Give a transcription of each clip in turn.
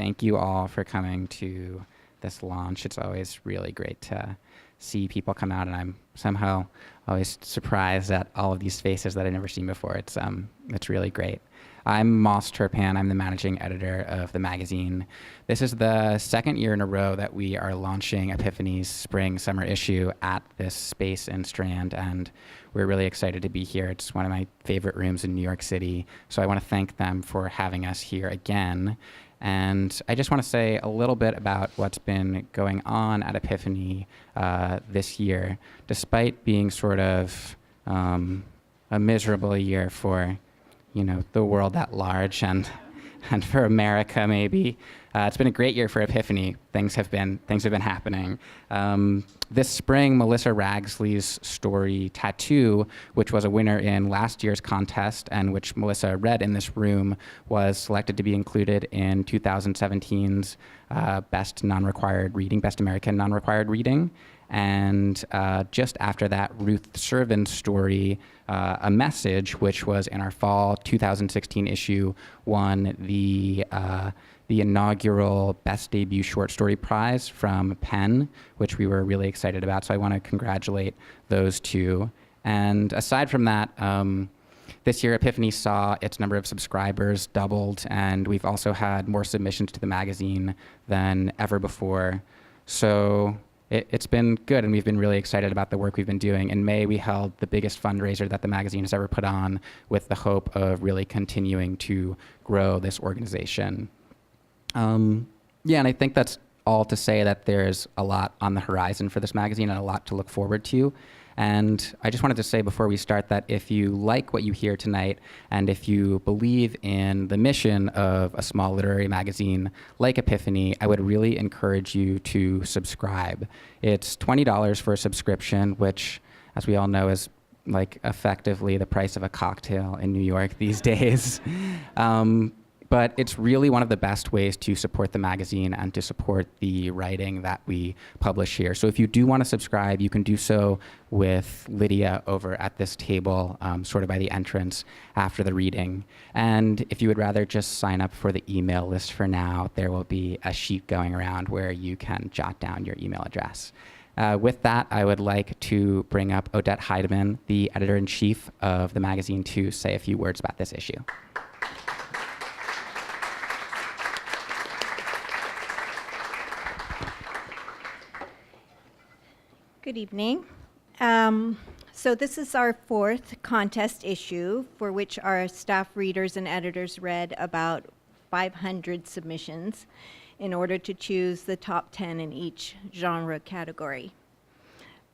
thank you all for coming to this launch. It's always really great to see people come out, and I'm somehow always surprised at all of these faces that I've never seen before. It's really great. I'm Moss Turpan. I'm the managing editor of the magazine. This is the second year in a row that we are launching Epiphany's spring-summer issue at this space in Strand, and we're really excited to be here. It's one of my favorite rooms in New York City, so I want to thank them for having us here again. And I just want to say a little bit about what's been going on at Epiphany this year, despite being sort of a miserable year for the world at large and for America maybe. It's been a great year for Epiphany. Things have been happening. This spring, Melissa Ragsley's story Tattoo, which was a winner in last year's contest and which Melissa read in this room, was selected to be included in 2017's Best American Non-Required Reading. And just after that, Ruth Servin's story, A Message, which was in our fall 2016 issue, won the inaugural Best Debut Short Story Prize from Penn, which we were really excited about. So I want to congratulate those two. And aside from that, this year Epiphany saw its number of subscribers doubled, and we've also had more submissions to the magazine than ever before. So it's been good, and we've been really excited about the work we've been doing. In May, we held the biggest fundraiser that the magazine has ever put on, with the hope of really continuing to grow this organization. And I think that's all to say that there's a lot on the horizon for this magazine and a lot to look forward to. And I just wanted to say before we start that if you like what you hear tonight, and if you believe in the mission of a small literary magazine like Epiphany, I would really encourage you to subscribe. It's $20 for a subscription, which, as we all know, is like effectively the price of a cocktail in New York these days. But it's really one of the best ways to support the magazine and to support the writing that we publish here. So if you do want to subscribe, you can do so with Lydia over at this table, sort of by the entrance after the reading. And if you would rather just sign up for the email list for now, there will be a sheet going around where you can jot down your email address. With that, I would like to bring up Odette Heidemann, the editor-in-chief of the magazine, to say a few words about this issue. Good evening. So this is our fourth contest issue, for which our staff readers and editors read about 500 submissions in order to choose the top 10 in each genre category.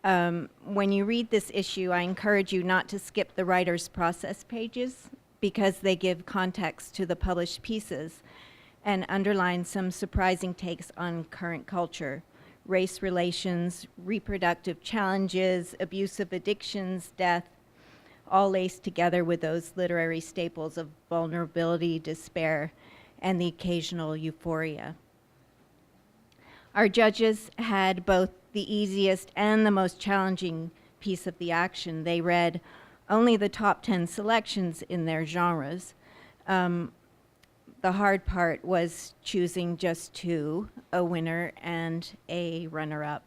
When you read this issue, I encourage you not to skip the writer's process pages, because they give context to the published pieces and underline some surprising takes on current culture: race relations, reproductive challenges, abusive addictions, death, all laced together with those literary staples of vulnerability, despair, and the occasional euphoria. Our judges had both the easiest and the most challenging piece of the action. They read only the top 10 selections in their genres. The hard part was choosing just two, a winner and a runner-up.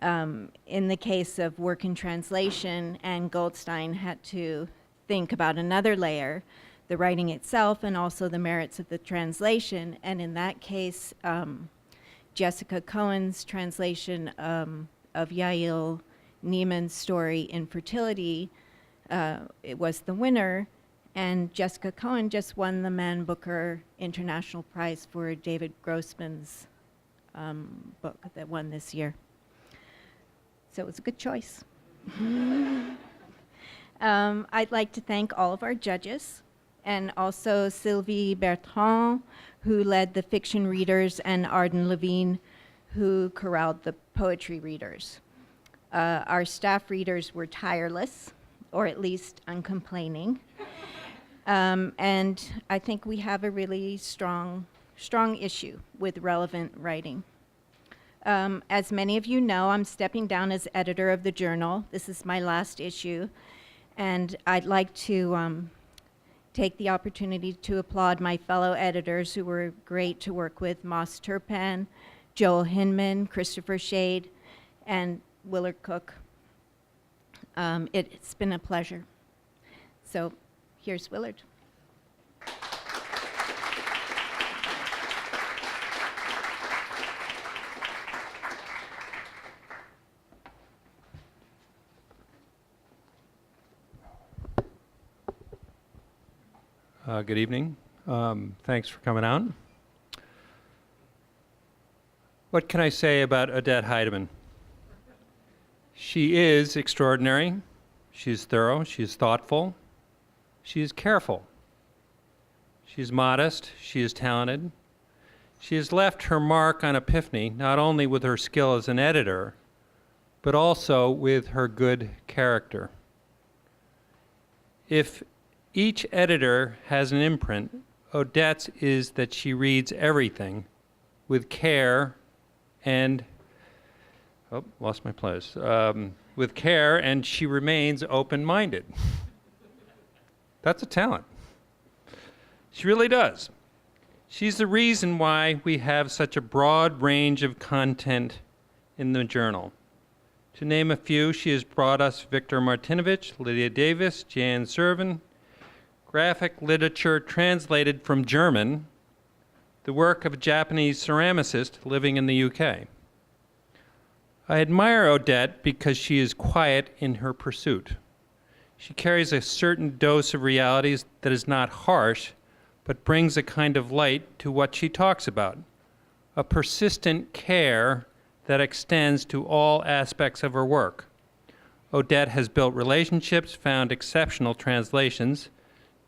In the case of work in translation, Ann Goldstein had to think about another layer, the writing itself and also the merits of the translation. And in that case, Jessica Cohen's translation of Yael Neiman's story, Infertility, it was the winner. And Jessica Cohen just won the Man Booker International Prize for David Grossman's book that won this year. So it was a good choice. I'd like to thank all of our judges, and also Sylvie Bertrand, who led the fiction readers, and Arden Levine, who corralled the poetry readers. Our staff readers were tireless, or at least uncomplaining. And I think we have a really strong issue with relevant writing. As many of you know, I'm stepping down as editor of the journal. This is my last issue, and I'd like to take the opportunity to applaud my fellow editors who were great to work with: Moss Turpan, Joel Hinman, Christopher Shade, and Willard Cook. It's been a pleasure. So here's Willard. Good evening. Thanks for coming out. What can I say about Odette Heidemann? She is extraordinary. She is thorough. She is thoughtful. She is careful. She is modest. She is talented. She has left her mark on Epiphany not only with her skill as an editor, but also with her good character. If each editor has an imprint, Odette's is that she reads everything with care and, oh, lost my place, with care, and she remains open-minded. That's a talent. She really does. She's the reason why we have such a broad range of content in the journal. To name a few, she has brought us Victor Martinovich, Lydia Davis, Jan Servin, graphic literature translated from German, the work of a Japanese ceramicist living in the UK. I admire Odette because she is quiet in her pursuit. She carries a certain dose of realities that is not harsh, but brings a kind of light to what she talks about, a persistent care that extends to all aspects of her work. Odette has built relationships, found exceptional translations,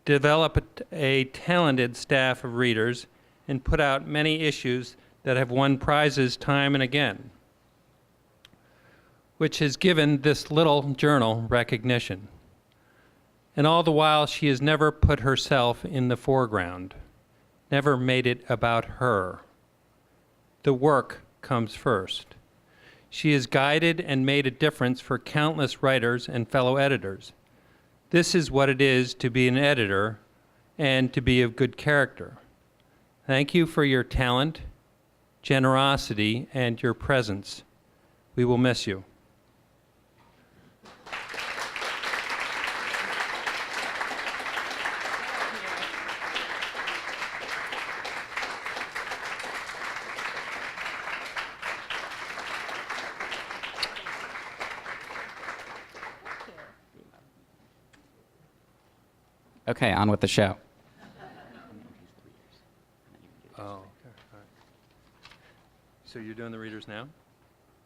developed a talented staff of readers, and put out many issues that have won prizes time and again, which has given this little journal recognition. And all the while, she has never put herself in the foreground, never made it about her. The work comes first. She has guided and made a difference for countless writers and fellow editors. This is what it is to be an editor and to be of good character. Thank you for your talent, generosity, and your presence. We will miss you. Okay, on with the show. Oh, okay. All right. So you're doing the readers now?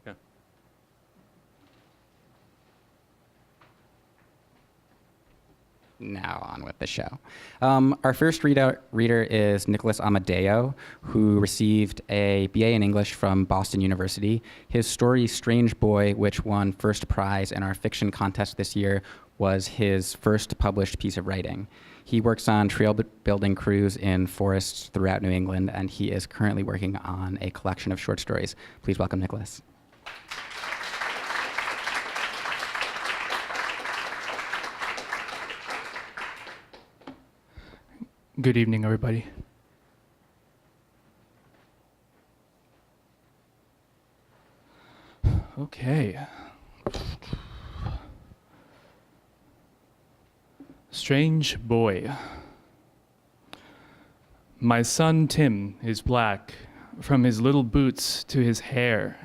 Okay. Now on with the show. Our first reader is Nicolas Amadeo, who received a BA in English from Boston University. His story, Strange Boy, which won first prize in our fiction contest this year, was his first published piece of writing. He works on trail building crews in forests throughout New England, and he is currently working on a collection of short stories. Please welcome Nicholas. Good evening, everybody. Okay. Strange Boy. My son Tim is black, from his little boots to his hair.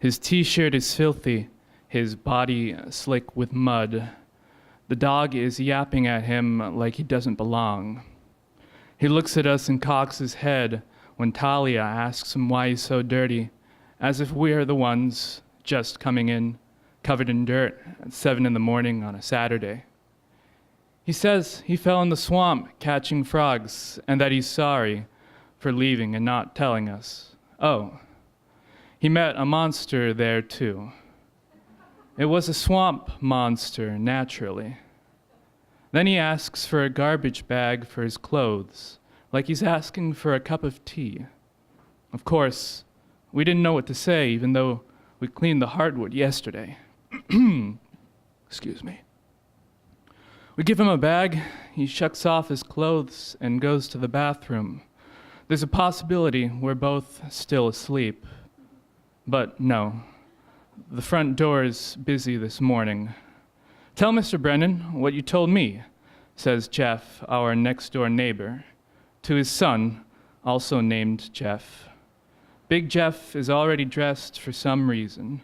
His t-shirt is filthy, his body slick with mud. The dog is yapping at him like he doesn't belong. He looks at us and cocks his head when Talia asks him why he's so dirty, as if we are the ones just coming in, covered in dirt at 7 in the morning on a Saturday. He says he fell in the swamp catching frogs and that he's sorry for leaving and not telling us. Oh, he met a monster there too. It was a swamp monster, naturally. Then he asks for a garbage bag for his clothes, like he's asking for a cup of tea. Of course, we didn't know what to say, even though we cleaned the hardwood yesterday. Excuse me. We give him a bag, he shucks off his clothes and goes to the bathroom. There's a possibility we're both still asleep. But no, the front door is busy this morning. Tell Mr. Brennan what you told me, says Jeff, our next-door neighbor, to his son, also named Jeff. Big Jeff is already dressed for some reason.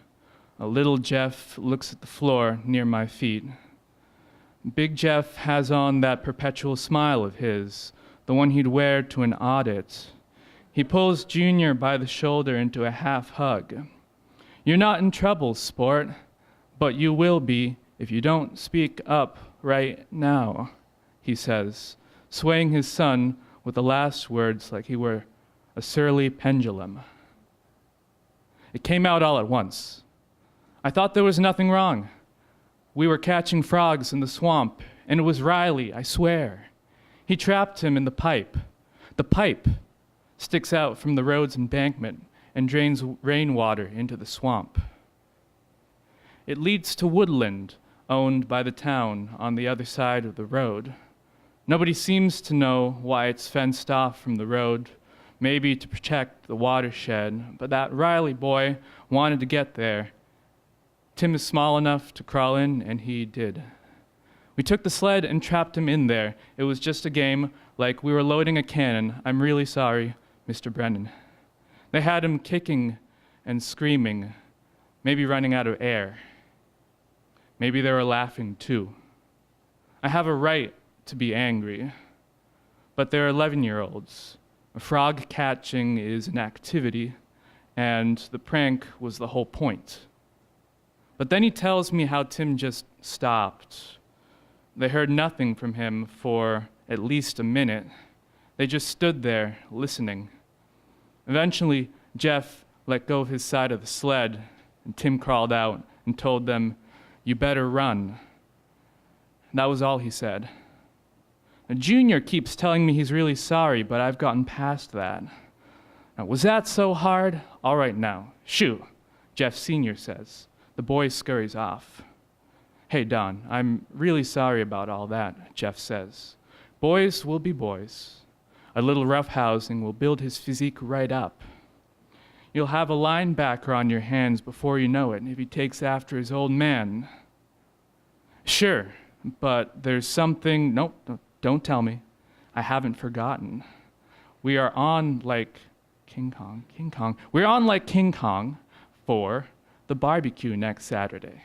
A little Jeff looks at the floor near my feet. Big Jeff has on that perpetual smile of his, the one he'd wear to an audit. He pulls Junior by the shoulder into a half hug. You're not in trouble, sport, but you will be if you don't speak up right now, he says, swaying his son with the last words like he were a surly pendulum. It came out all at once. I thought there was nothing wrong. We were catching frogs in the swamp, and it was Riley, I swear. He trapped him in the pipe. The pipe sticks out from the road's embankment and drains rainwater into the swamp. It leads to woodland owned by the town on the other side of the road. Nobody seems to know why it's fenced off from the road, maybe to protect the watershed, but that Riley boy wanted to get there. Tim is small enough to crawl in, and he did. We took the sled and trapped him in there. It was just a game, like we were loading a cannon. I'm really sorry, Mr. Brennan. They had him kicking and screaming, maybe running out of air. Maybe they were laughing too. I have a right to be angry, but they're 11-year-olds. Frog catching is an activity, and the prank was the whole point. But then he tells me how Tim just stopped. They heard nothing from him for at least a minute. They just stood there, listening. Eventually, Jeff let go of his side of the sled, and Tim crawled out and told them, "You better run." That was all he said. Now, Junior keeps telling me he's really sorry, but I've gotten past that. Now, was that so hard? All right now, shoo, Jeff Sr. says. The boy scurries off. Hey, Don, I'm really sorry about all that, Jeff says. Boys will be boys. A little roughhousing will build his physique right up. You'll have a linebacker on your hands before you know it if he takes after his old man. Sure, but there's something... Nope, don't tell me. I haven't forgotten. We are on like King Kong. We're on like King Kong for the barbecue next Saturday.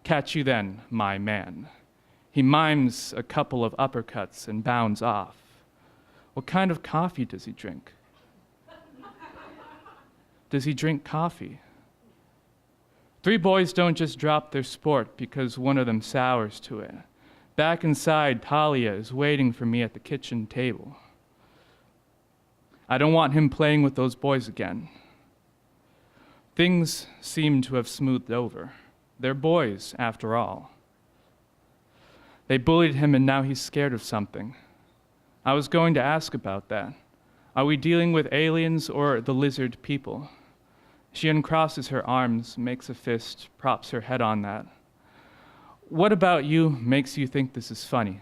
Catch you then, my man. He mimes a couple of uppercuts and bounds off. What kind of coffee does he drink? Does he drink coffee? 3 boys don't just drop their sport because one of them sours to it. Back inside, Talia is waiting for me at the kitchen table. I don't want him playing with those boys again. Things seem to have smoothed over. They're boys, after all. They bullied him, and now he's scared of something. I was going to ask about that. Are we dealing with aliens or the lizard people? She uncrosses her arms, makes a fist, props her head on that. What about you makes you think this is funny?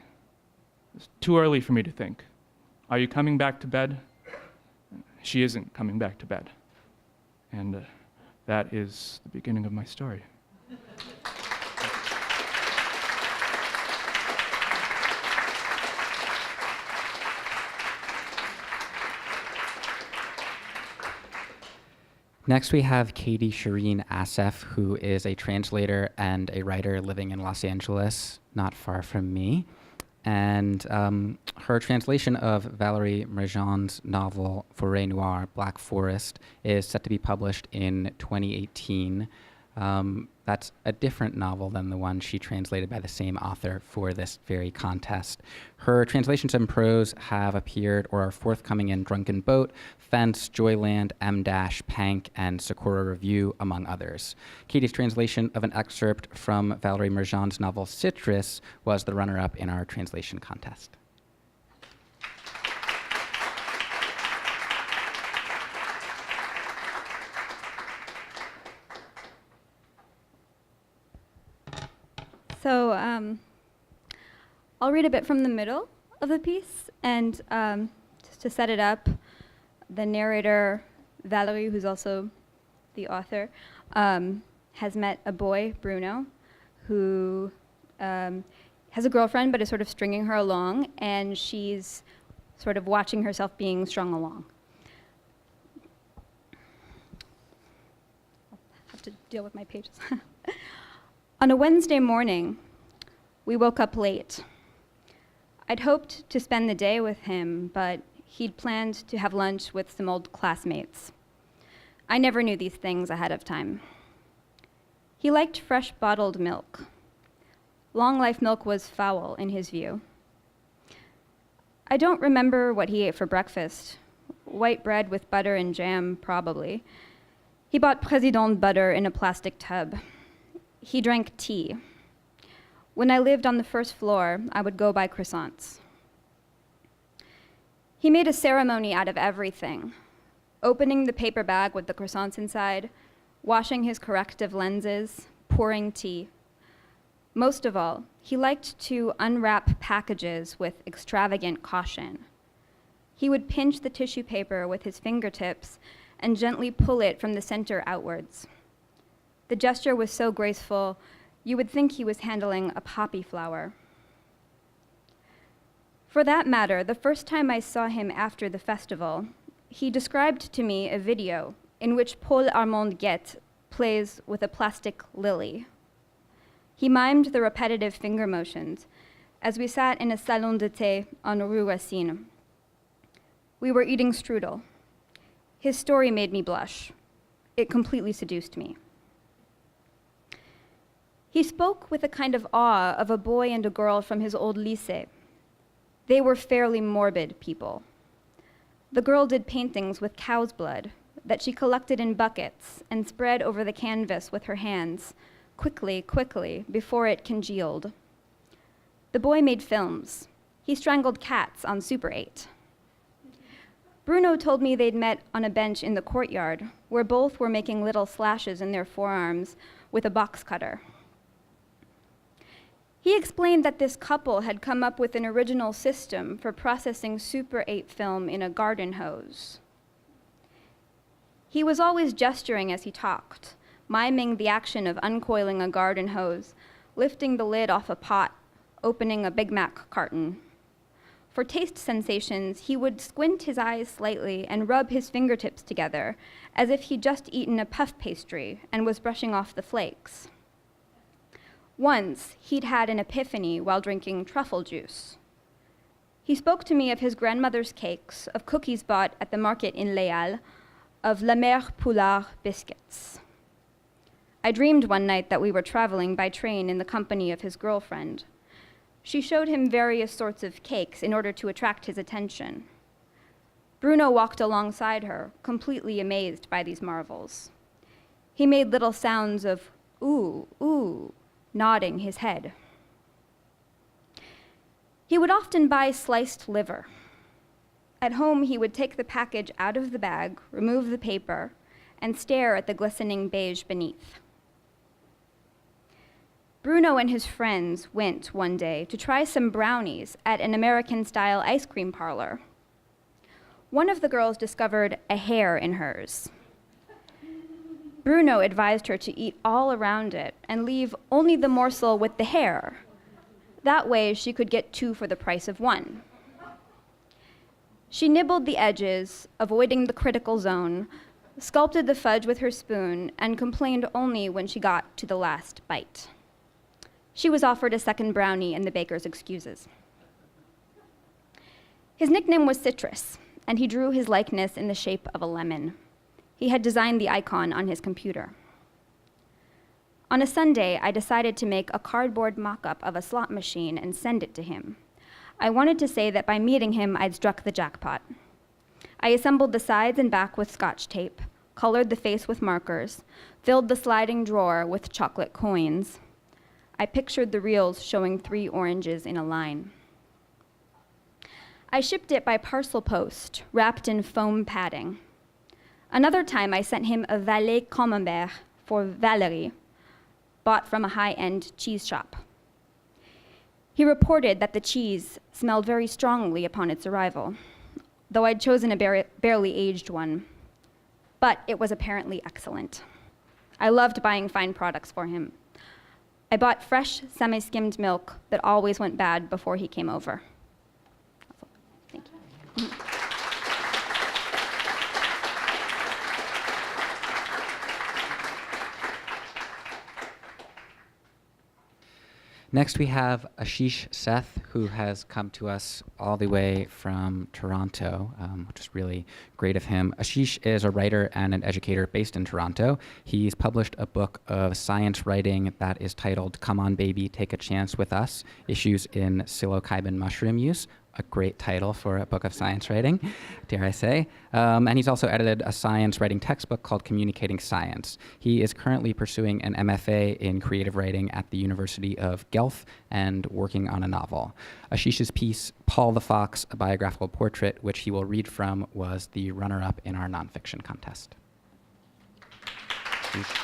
It's too early for me to think. Are you coming back to bed? She isn't coming back to bed. And that is the beginning of my story. Next, we have Katie Shireen Assef, who is a translator and a writer living in Los Angeles, not far from me. And her translation of Valérie Mérjand's novel Forêt Noire, Black Forest, is set to be published in 2018. That's a different novel than the one she translated by the same author for this very contest. Her translations in prose have appeared or are forthcoming in Drunken Boat, Fence, Joyland, Pank, and Sakura Review, among others. Katie's translation of an excerpt from Valérie Mérjand's novel Citrus was the runner-up in our translation contest. So I'll read a bit from the middle of the piece, and just to set it up, the narrator, Valerie, who's also the author, has met a boy, Bruno, who has a girlfriend but is sort of stringing her along, and she's sort of watching herself being strung along. I'll have to deal with my pages. On a Wednesday morning, we woke up late. I'd hoped to spend the day with him, but he'd planned to have lunch with some old classmates. I never knew these things ahead of time. He liked fresh bottled milk. Long life milk was foul in his view. I don't remember what he ate for breakfast. White bread with butter and jam, probably. He bought Président butter in a plastic tub. He drank tea. When I lived on the first floor, I would go buy croissants. He made a ceremony out of everything. Opening the paper bag with the croissants inside, washing his corrective lenses, pouring tea. Most of all, he liked to unwrap packages with extravagant caution. He would pinch the tissue paper with his fingertips and gently pull it from the center outwards. The gesture was so graceful, you would think he was handling a poppy flower. For that matter, the first time I saw him after the festival, he described to me a video in which Paul Armand Guette plays with a plastic lily. He mimed the repetitive finger motions as we sat in a salon de thé on Rue Racine. We were eating strudel. His story made me blush. It completely seduced me. He spoke with a kind of awe of a boy and a girl from his old lycée. They were fairly morbid people. The girl did paintings with cow's blood that she collected in buckets and spread over the canvas with her hands, quickly, before it congealed. The boy made films. He strangled cats on Super 8. Bruno told me they'd met on a bench in the courtyard, where both were making little slashes in their forearms with a box cutter. He explained that this couple had come up with an original system for processing Super 8 film in a garden hose. He was always gesturing as he talked, miming the action of uncoiling a garden hose, lifting the lid off a pot, opening a Big Mac carton. For taste sensations, he would squint his eyes slightly and rub his fingertips together, as if he'd just eaten a puff pastry and was brushing off the flakes. Once, he'd had an epiphany while drinking truffle juice. He spoke to me of his grandmother's cakes, of cookies bought at the market in Les Halles, of La Mère Poulard biscuits. I dreamed one night that we were traveling by train in the company of his girlfriend. She showed him various sorts of cakes in order to attract his attention. Bruno walked alongside her, completely amazed by these marvels. He made little sounds of ooh, ooh, nodding his head. He would often buy sliced liver. At home, he would take the package out of the bag, remove the paper, and stare at the glistening beige beneath. Bruno and his friends went one day to try some brownies at an American-style ice cream parlor. One of the girls discovered a hair in hers. Bruno advised her to eat all around it and leave only the morsel with the hair. That way, she could get 2 for the price of 1. She nibbled the edges, avoiding the critical zone, sculpted the fudge with her spoon, and complained only when she got to the last bite. She was offered a second brownie in the baker's excuses. His nickname was Citrus, and he drew his likeness in the shape of a lemon. He had designed the icon on his computer. On a Sunday, I decided to make a cardboard mock-up of a slot machine and send it to him. I wanted to say that by meeting him, I'd struck the jackpot. I assembled the sides and back with Scotch tape, colored the face with markers, filled the sliding drawer with chocolate coins. I pictured the reels showing 3 oranges in a line. I shipped it by parcel post, wrapped in foam padding. Another time, I sent him a valet camembert for Valérie, bought from a high-end cheese shop. He reported that the cheese smelled very strongly upon its arrival, though I'd chosen a barely aged one. But it was apparently excellent. I loved buying fine products for him. I bought fresh, semi-skimmed milk that always went bad before he came over. Thank you. Next, we have Ashish Seth, who has come to us all the way from Toronto, which is really great of him. Ashish is a writer and an educator based in Toronto. He's published a book of science writing that is titled Come On Baby, Take a Chance with Us, Issues in Psilocybin Mushroom Use. A great title for a book of science writing, dare I say. And he's also edited a science writing textbook called Communicating Science. He is currently pursuing an MFA in creative writing at the University of Guelph and working on a novel. Ashish's piece, Paul the Fox, a biographical portrait, which he will read from, was the runner-up in our nonfiction contest. Ashish.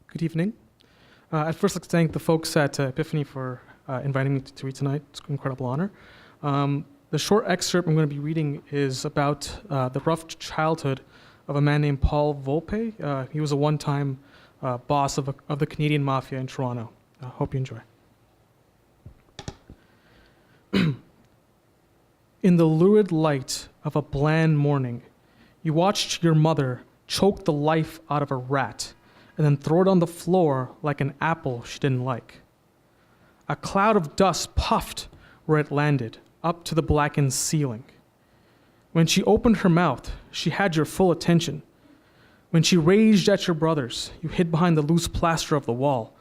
Good evening. I'd first like to thank the folks at Epiphany for inviting me to read tonight. It's an incredible honor. The short excerpt I'm going to be reading is about the rough childhood of a man named Paul Volpe. He was a one-time boss of the Canadian Mafia in Toronto. I hope you enjoy. In the lurid light of a bland morning, you watched your mother choke the life out of a rat and then throw it on the floor like an apple she didn't like. A cloud of dust puffed where it landed, up to the blackened ceiling. When she opened her mouth, she had your full attention. When she raged at your brothers, you hid behind the loose plaster of the wall,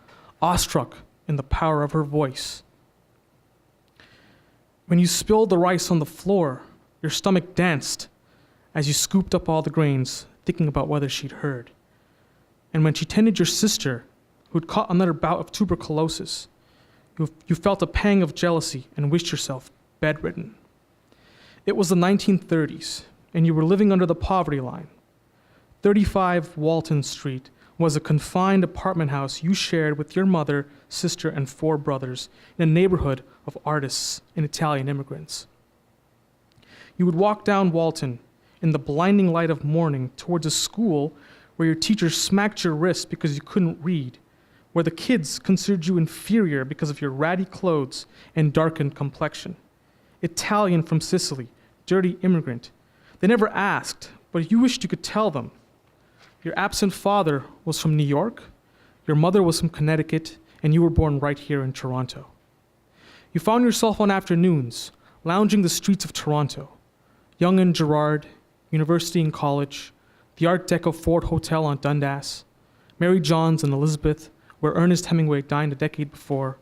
awestruck in the power of her voice. When you spilled the rice on the floor, your stomach danced as you scooped up all the grains, thinking about whether she'd heard. And when she tended your sister, who'd caught another bout of tuberculosis, you felt a pang of jealousy and wished yourself bedridden. It was the 1930s, and you were living under the poverty line. 35 Walton Street was a confined apartment house you shared with your mother, sister, and 4 brothers in a neighborhood of artists and Italian immigrants. You would walk down Walton in the blinding light of morning towards a school where your teacher smacked your wrist because you couldn't read, where the kids considered you inferior because of your ratty clothes and darkened complexion. Italian from Sicily, dirty immigrant. They never asked, but you wished you could tell them. Your absent father was from New York, your mother was from Connecticut, and you were born right here in Toronto. You found yourself on afternoons, lounging the streets of Toronto. Yonge and Gerrard, University and College, the Art Deco Ford Hotel on Dundas, Mary John's and Elizabeth, where Ernest Hemingway dined a decade before.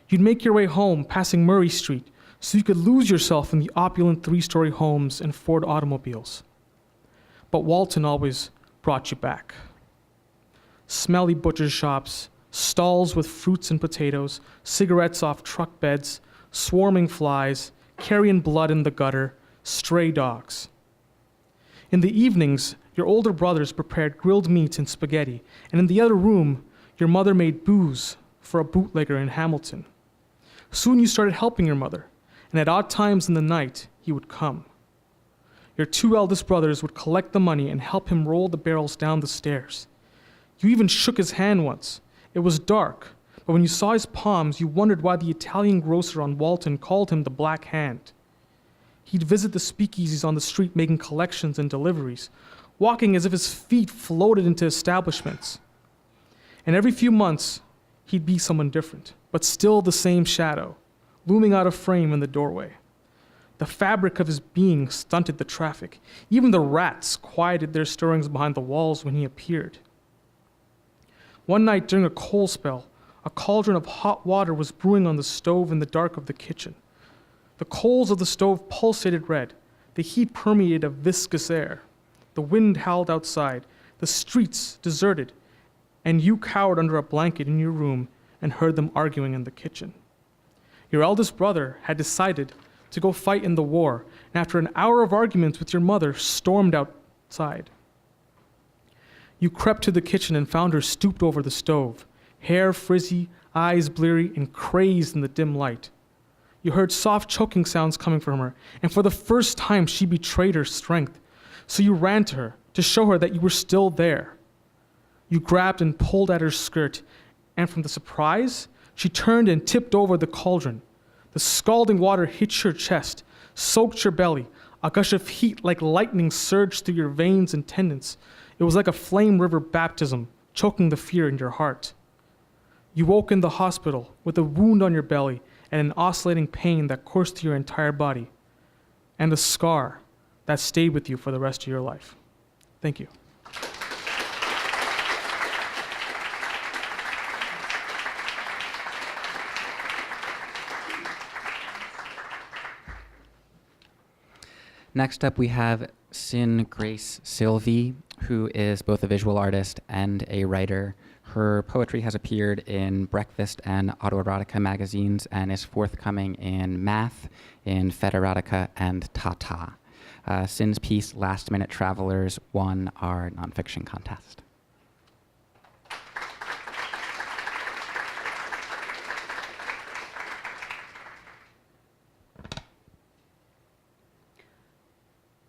You'd make your way home, passing Murray Street, so you could lose yourself in the opulent 3-story homes and Ford automobiles. But Walton always brought you back. Smelly butcher shops, stalls with fruits and potatoes, cigarettes off truck beds, swarming flies, carrion blood in the gutter, stray dogs. In the evenings, your older brothers prepared grilled meat and spaghetti, and in the other room, your mother made booze for a bootlegger in Hamilton. Soon you started helping your mother, and at odd times in the night, he would come. Your 2 eldest brothers would collect the money and help him roll the barrels down the stairs. You even shook his hand once. It was dark, but when you saw his palms, you wondered why the Italian grocer on Walton called him the Black Hand. He'd visit the speakeasies on the street making collections and deliveries, walking as if his feet floated into establishments. And every few months, he'd be someone different, but still the same shadow, looming out of frame in the doorway. The fabric of his being stunted the traffic. Even the rats quieted their stirrings behind the walls when he appeared. One night during a coal spell, a cauldron of hot water was brewing on the stove in the dark of the kitchen. The coals of the stove pulsated red. The heat permeated a viscous air. The wind howled outside. The streets deserted. And you cowered under a blanket in your room and heard them arguing in the kitchen. Your eldest brother had decided to go fight in the war, and after an hour of arguments with your mother, stormed outside. You crept to the kitchen and found her stooped over the stove, hair frizzy, eyes bleary, and crazed in the dim light. You heard soft choking sounds coming from her, and for the first time she betrayed her strength. So you ran to her to show her that you were still there. You grabbed and pulled at her skirt, and from the surprise, she turned and tipped over the cauldron. The scalding water hit your chest, soaked your belly. A gush of heat like lightning surged through your veins and tendons. It was like a flame river baptism, choking the fear in your heart. You woke in the hospital with a wound on your belly and an oscillating pain that coursed through your entire body, and a scar that stayed with you for the rest of your life. Thank you. Next up, we have Cyn Grace Sylvie, who is both a visual artist and a writer. Her poetry has appeared in Breakfast and Autoerotica magazines and is forthcoming in Math, in Federotica, and Tata. Cyn's piece, Last Minute Travelers, won our nonfiction contest.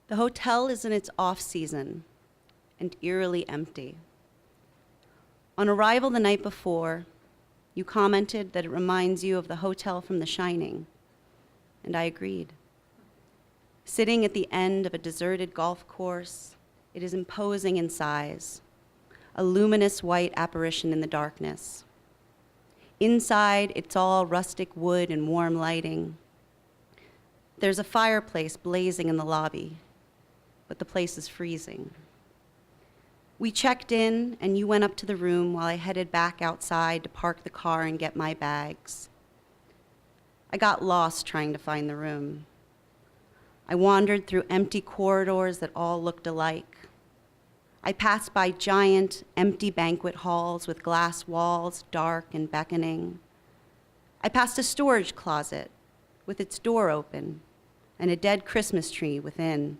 The hotel is in its off-season and eerily empty. On arrival the night before, you commented that it reminds you of the hotel from The Shining, and I agreed. Sitting at the end of a deserted golf course, it is imposing in size, a luminous white apparition in the darkness. Inside, it's all rustic wood and warm lighting. There's a fireplace blazing in the lobby, but the place is freezing. We checked in, and you went up to the room while I headed back outside to park the car and get my bags. I got lost trying to find the room. I wandered through empty corridors that all looked alike. I passed by giant, empty banquet halls with glass walls, dark and beckoning. I passed a storage closet with its door open and a dead Christmas tree within,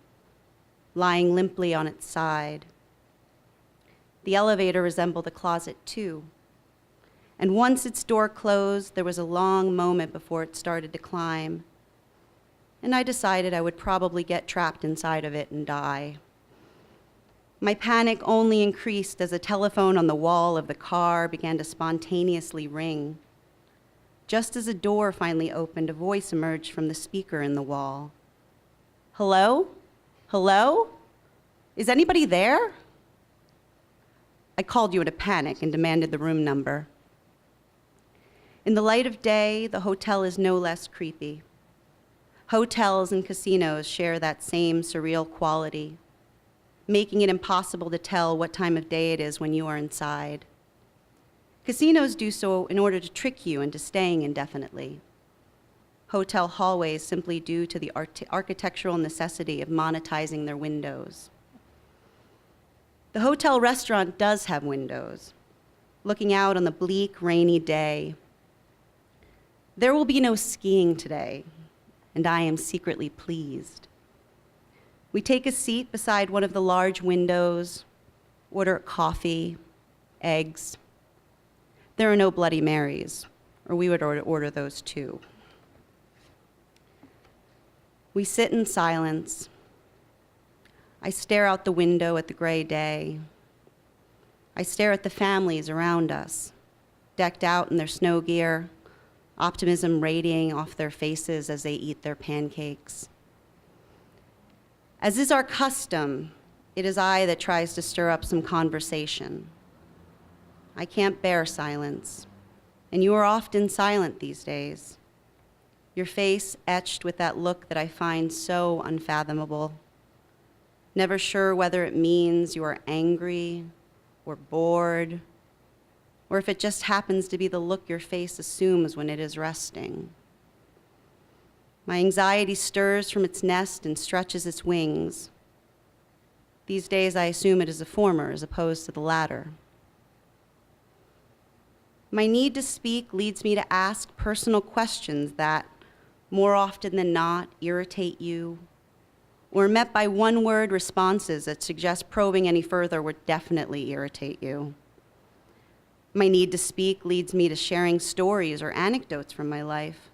lying limply on its side. The elevator resembled a closet too. And once its door closed, there was a long moment before it started to climb. And I decided I would probably get trapped inside of it and die. My panic only increased as a telephone on the wall of the car began to spontaneously ring. Just as a door finally opened, a voice emerged from the speaker in the wall. Hello? Hello? Is anybody there? I called you in a panic and demanded the room number. In the light of day, the hotel is no less creepy. Hotels and casinos share that same surreal quality, making it impossible to tell what time of day it is when you are inside. Casinos do so in order to trick you into staying indefinitely. Hotel hallways simply due to the architectural necessity of monetizing their windows. The hotel restaurant does have windows, looking out on the bleak, rainy day. There will be no skiing today, and I am secretly pleased. We take a seat beside one of the large windows, order coffee, eggs. There are no Bloody Marys, or we would order those too. We sit in silence. I stare out the window at the gray day. I stare at the families around us, decked out in their snow gear, optimism radiating off their faces as they eat their pancakes. As is our custom, it is I that tries to stir up some conversation. I can't bear silence, and you are often silent these days, your face etched with that look that I find so unfathomable, never sure whether it means you are angry or bored, or if it just happens to be the look your face assumes when it is resting. My anxiety stirs from its nest and stretches its wings. These days I assume it is the former as opposed to the latter. My need to speak leads me to ask personal questions that, more often than not, irritate you or met by one-word responses that suggest probing any further would definitely irritate you. My need to speak leads me to sharing stories or anecdotes from my life,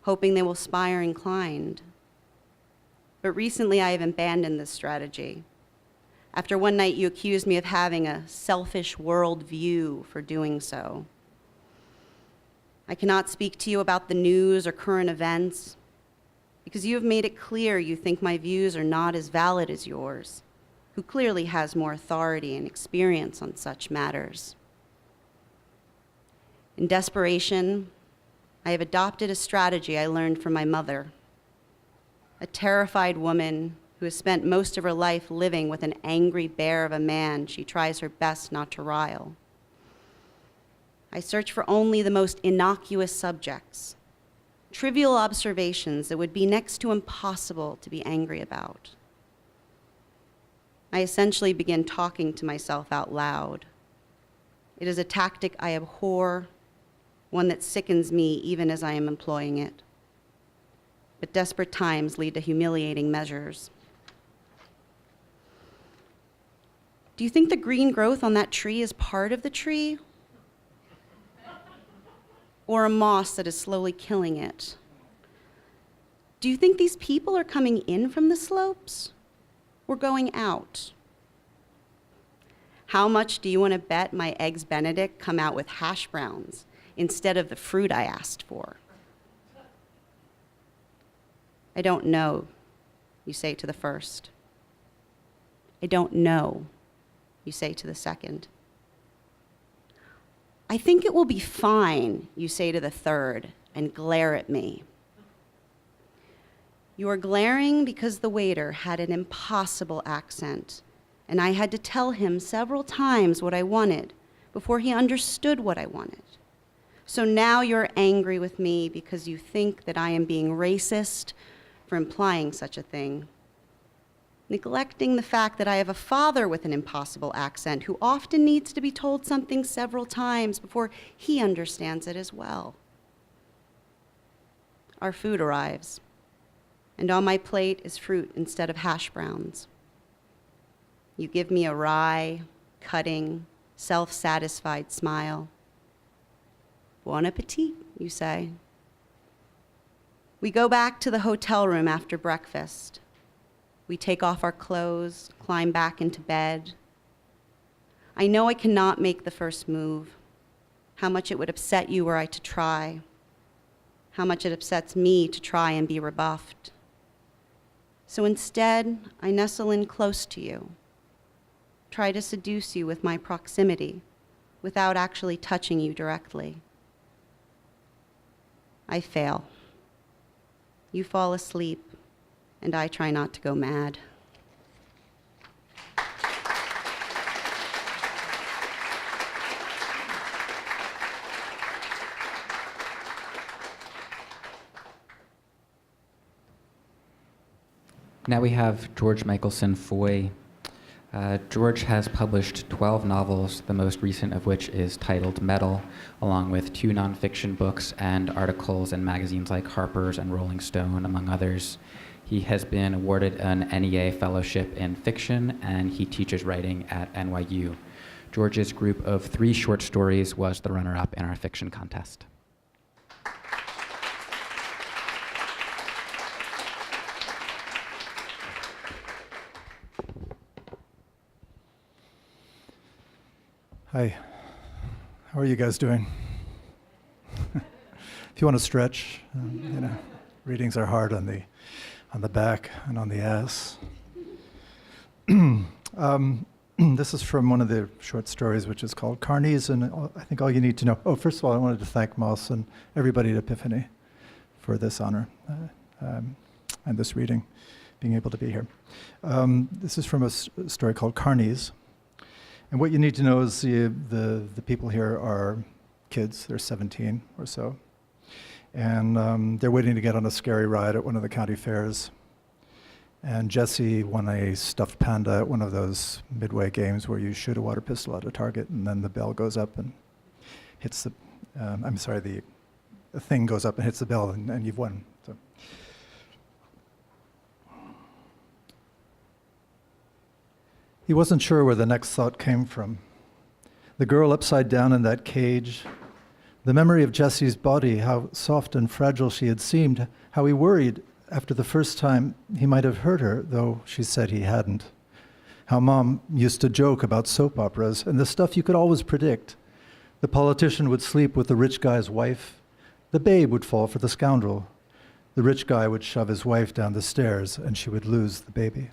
hoping they will inspire inclined. But recently I have abandoned this strategy. After one night you accused me of having a selfish worldview for doing so. I cannot speak to you about the news or current events because you have made it clear you think my views are not as valid as yours, who clearly has more authority and experience on such matters. In desperation, I have adopted a strategy I learned from my mother, a terrified woman who has spent most of her life living with an angry bear of a man she tries her best not to rile. I search for only the most innocuous subjects, trivial observations that would be next to impossible to be angry about. I essentially begin talking to myself out loud. It is a tactic I abhor, one that sickens me even as I am employing it. But desperate times lead to humiliating measures. Do you think the green growth on that tree is part of the tree? Or a moss that is slowly killing it? Do you think these people are coming in from the slopes or going out? How much do you want to bet my eggs Benedict come out with hash browns instead of the fruit I asked for? I don't know, you say to the first. I don't know, you say to the second. I think it will be fine, you say to the third, and glare at me. You are glaring because the waiter had an impossible accent, and I had to tell him several times what I wanted before he understood what I wanted. So now you're angry with me because you think that I am being racist for implying such a thing, neglecting the fact that I have a father with an impossible accent who often needs to be told something several times before he understands it as well. Our food arrives, and on my plate is fruit instead of hash browns. You give me a wry, cutting, self-satisfied smile. Bon appetit, you say. We go back to the hotel room after breakfast. We take off our clothes, climb back into bed. I know I cannot make the first move, how much it would upset you were I to try, how much it upsets me to try and be rebuffed. So instead, I nestle in close to you, try to seduce you with my proximity without actually touching you directly. I fail. You fall asleep, and I try not to go mad. Now we have George Michelsen Foy. George has published 12 novels, the most recent of which is titled Metal, along with 2 nonfiction books and articles in magazines like Harper's and Rolling Stone, among others. He has been awarded an NEA Fellowship in Fiction, and he teaches writing at NYU. George's group of 3 short stories was the runner-up in our fiction contest. Hi, how are you guys doing? If you want to stretch, readings are hard on the back and on the ass. This is from one of the short stories, which is called Carnies, and I think all you need to know. Oh, first of all, I wanted to thank Moss and everybody at Epiphany for this honor and this reading, being able to be here. This is from a story called Carnies. And what you need to know is the people here are kids. They're 17 or so. And they're waiting to get on a scary ride at one of the county fairs. And Jesse won a stuffed panda at one of those midway games where you shoot a water pistol at a target and then the bell goes up and hits the, the thing goes up and hits the bell and you've won. So. He wasn't sure where the next thought came from. The girl upside down in that cage, the memory of Jesse's body, how soft and fragile she had seemed, how he worried after the first time he might have hurt her, though she said he hadn't. How Mom used to joke about soap operas and the stuff you could always predict. The politician would sleep with the rich guy's wife. The babe would fall for the scoundrel. The rich guy would shove his wife down the stairs and she would lose the baby.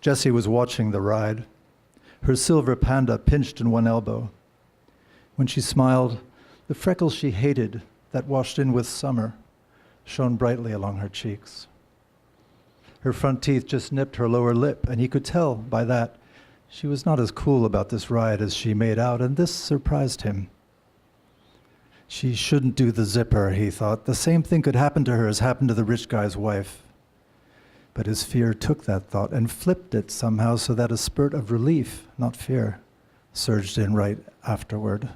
Jessie was watching the ride, her silver panda pinched in one elbow. When she smiled, the freckles she hated that washed in with summer shone brightly along her cheeks. Her front teeth just nipped her lower lip, and he could tell by that she was not as cool about this ride as she made out, and this surprised him. She shouldn't do the zipper, he thought. The same thing could happen to her as happened to the rich guy's wife. But his fear took that thought and flipped it somehow so that a spurt of relief, not fear, surged in right afterward.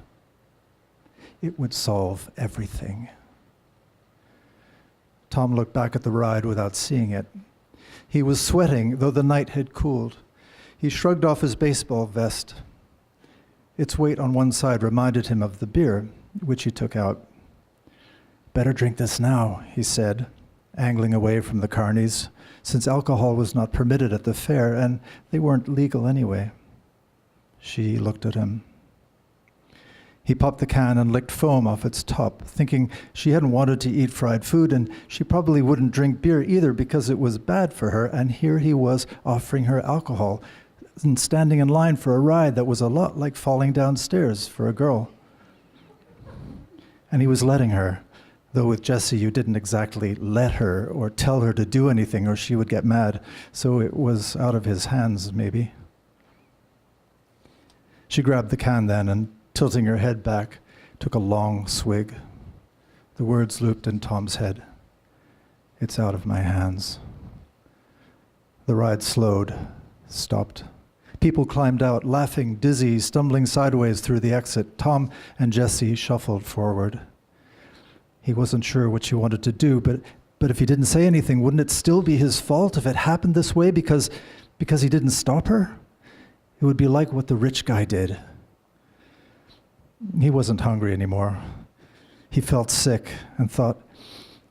It would solve everything. Tom looked back at the ride without seeing it. He was sweating, though the night had cooled. He shrugged off his baseball vest. Its weight on one side reminded him of the beer, which he took out. "Better drink this now," he said, angling away from the Carnies, since alcohol was not permitted at the fair, and they weren't legal anyway. She looked at him. He popped the can and licked foam off its top, thinking she hadn't wanted to eat fried food, and she probably wouldn't drink beer either because it was bad for her, and here he was offering her alcohol and standing in line for a ride that was a lot like falling downstairs for a girl. And he was letting her, though with Jessie you didn't exactly let her or tell her to do anything or she would get mad, so it was out of his hands, maybe. She grabbed the can then and, tilting her head back, took a long swig. The words looped in Tom's head. "It's out of my hands." The ride slowed, stopped. People climbed out, laughing, dizzy, stumbling sideways through the exit. Tom and Jessie shuffled forward. He wasn't sure what she wanted to do, but if he didn't say anything, wouldn't it still be his fault if it happened this way because he didn't stop her? It would be like what the rich guy did. He wasn't hungry anymore. He felt sick and thought,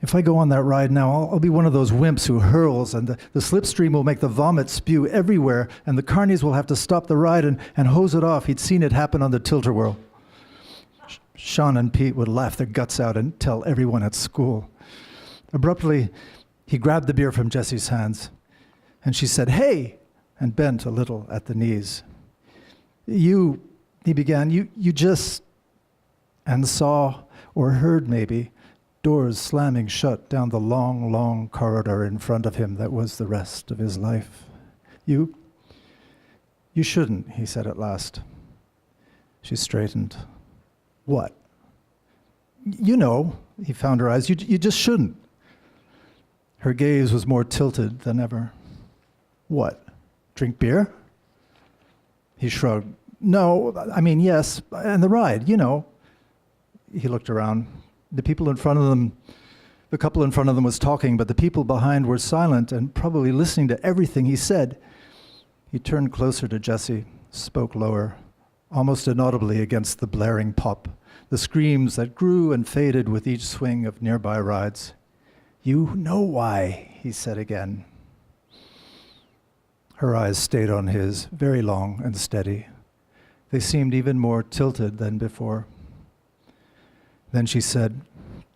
if I go on that ride now, I'll be one of those wimps who hurls, and the slipstream will make the vomit spew everywhere, and the Carnies will have to stop the ride and hose it off. He'd seen it happen on the Tilt-A-Whirl. Sean and Pete would laugh their guts out and tell everyone at school. Abruptly, he grabbed the beer from Jessie's hands, and she said, "Hey!" and bent a little at the knees. He began, you just, and saw, or heard maybe, doors slamming shut down the long, long corridor in front of him that was the rest of his life. You shouldn't, he said at last. She straightened. "What?" "You know," he found her eyes, you just shouldn't. Her gaze was more tilted than ever. "What? Drink beer?" He shrugged. "No, I mean, yes, and the ride, you know." He looked around. The couple in front of them was talking, but the people behind were silent and probably listening to everything he said. He turned closer to Jessie, spoke lower, almost inaudibly against the blaring pop, the screams that grew and faded with each swing of nearby rides. "You know why," he said again. Her eyes stayed on his, very long and steady. They seemed even more tilted than before. Then she said,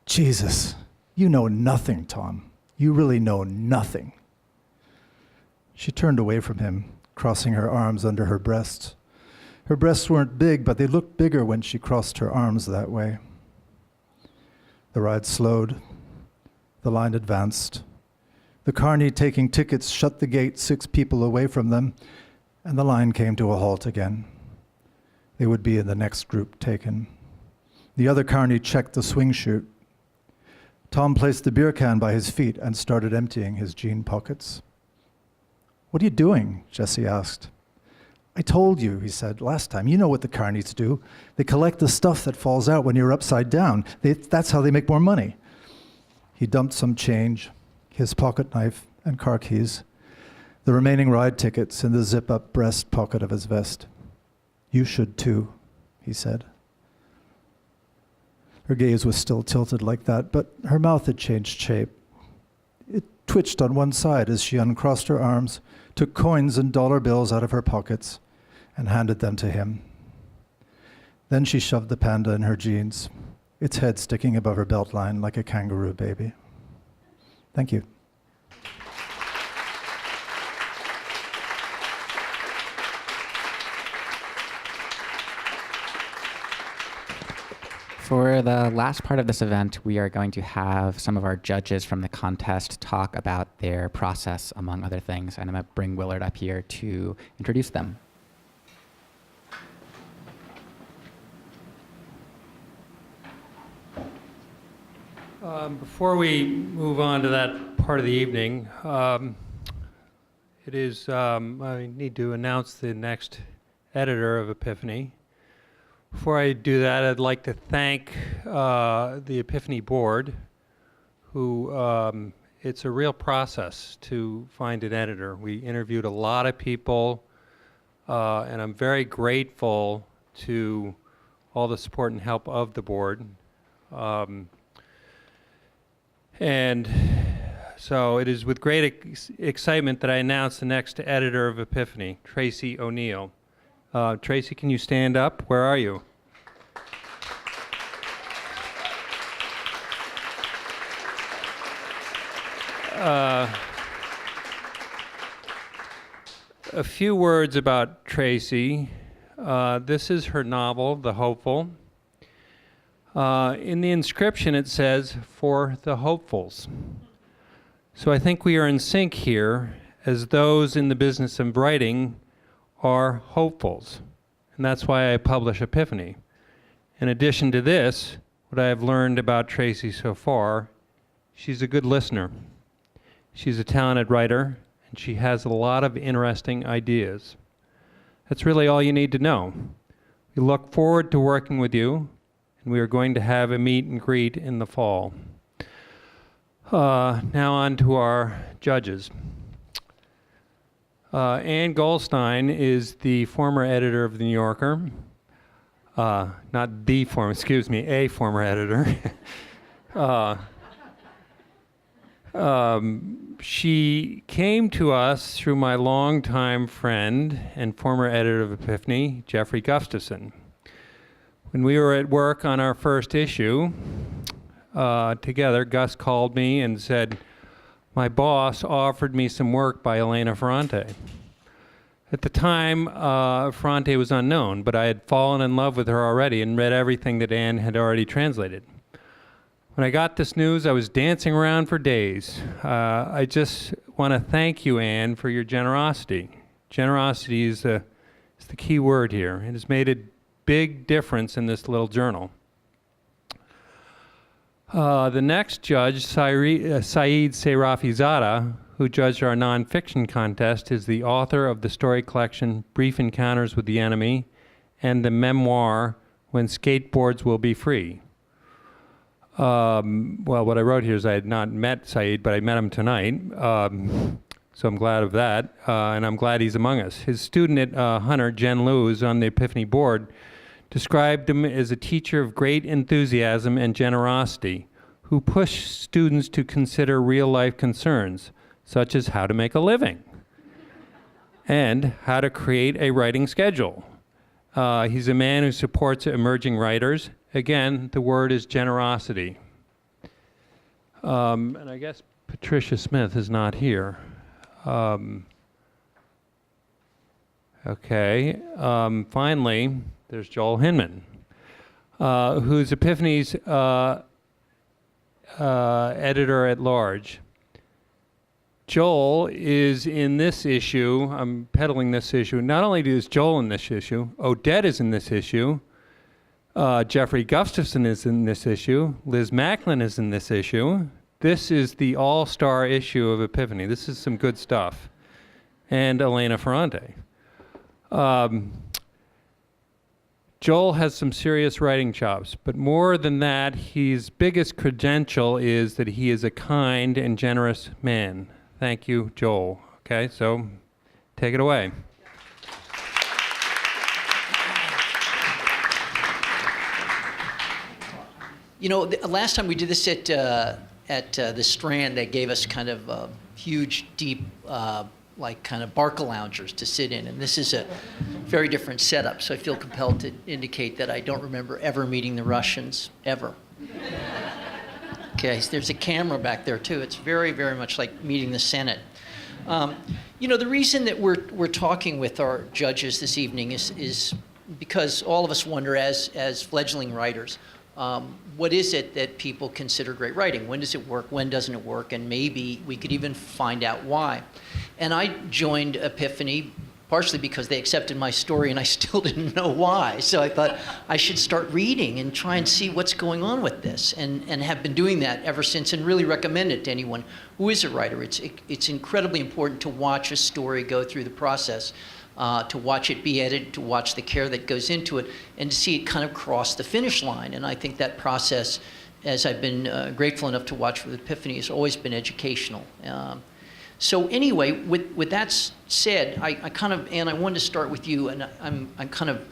"Jesus, you know nothing, Tom. You really know nothing." She turned away from him, crossing her arms under her breasts. Her breasts weren't big, but they looked bigger when she crossed her arms that way. The ride slowed. The line advanced. The Carney taking tickets shut the gate 6 people away from them, and the line came to a halt again. They would be in the next group taken. The other Carney checked the swing chute. Tom placed the beer can by his feet and started emptying his jean pockets. "What are you doing?" Jessie asked. "I told you," he said, "last time. You know what the Carnies do. They collect the stuff that falls out when you're upside down. That's how they make more money." He dumped some change, his pocket knife and car keys. the remaining ride tickets in the zip-up breast pocket of his vest. "You should too," he said. Her gaze was still tilted like that, but her mouth had changed shape. It twitched on one side as she uncrossed her arms, took coins and dollar bills out of her pockets, and handed them to him. Then she shoved the panda in her jeans, its head sticking above her belt line like a kangaroo baby. Thank you. For the last part of this event, we are going to have some of our judges from the contest talk about their process, among other things, and I'm going to bring Willard up here to introduce them. Before we move on to that part of the evening, I need to announce the next editor of Epiphany. Before I do that, I'd like to thank the Epiphany board, who it's a real process to find an editor. We interviewed a lot of people, and I'm very grateful to all the support and help of the board. And so it is with great excitement that I announce the next editor of Epiphany, Tracy O'Neill. Tracy, can you stand up? Where are you? A few words about Tracy. This is her novel, The Hopeful. In the inscription it says, "For the hopefuls." So I think we are in sync here, as those in the business of writing are hopefuls. And that's why I publish Epiphany. In addition to this, what I have learned about Tracy so far, she's a good listener. She's a talented writer, and she has a lot of interesting ideas. That's really all you need to know. We look forward to working with you, and we are going to have a meet and greet in the fall. Now on to our judges. Ann Goldstein is the former editor of The New Yorker. Not the former, excuse me, a former editor. She came to us through my longtime friend and former editor of Epiphany, Jeffrey Gustafson. When we were at work on our first issue together, Gus called me and said, "My boss offered me some work by Elena Ferrante." At the time, Ferrante was unknown, but I had fallen in love with her already and read everything that Anne had already translated. When I got this news, I was dancing around for days. I just want to thank you, Anne, for your generosity. Generosity is the key word here. It has made a big difference in this little journal. The next judge, Saeed Serafizadeh, who judged our nonfiction contest, is the author of the story collection Brief Encounters with the Enemy and the memoir When Skateboards Will Be Free. Well, what I wrote here is I had not met Saeed, but I met him tonight, so I'm glad of that, and I'm glad he's among us. His student at Hunter, Jen Liu, who's on the Epiphany board, described him as a teacher of great enthusiasm and generosity, who pushed students to consider real-life concerns, such as how to make a living and how to create a writing schedule. He's a man who supports emerging writers. Again, the word is generosity. And I guess Patricia Smith is not here. Okay. Finally, there's Joel Hinman, who's Epiphany's editor at large. Joel is in this issue. I'm peddling this issue. Not only is Joel in this issue, Odette is in this issue. Jeffrey Gustafson is in this issue. Liz Macklin is in this issue. This is the all-star issue of Epiphany. This is some good stuff. And Elena Ferrante. Joel has some serious writing chops, but more than that, his biggest credential is that he is a kind and generous man. Thank you, Joel. Okay, so take it away. You know, the last time we did this at the Strand, they gave us kind of huge, deep, like kind of Barca loungers to sit in. And this is a very different setup, so I feel compelled to indicate that I don't remember ever meeting the Russians, ever. Okay, so there's a camera back there, too. It's very, very much like meeting the Senate. You know, the reason that we're talking with our judges this evening is because all of us wonder, as fledgling writers, what is it that people consider great writing? When does it work? When doesn't it work? And maybe we could even find out why. And I joined Epiphany partially because they accepted my story and I still didn't know why. So I thought I should start reading and try and see what's going on with this, and have been doing that ever since, and really recommend it to anyone who is a writer. It's incredibly important to watch a story go through the process, to watch it be edited, to watch the care that goes into it, and to see it kind of cross the finish line. And I think that process, as I've been grateful enough to watch with Epiphany, has always been educational. So anyway, with that said, I kind of, Ann, I wanted to start with you, and I'm kind of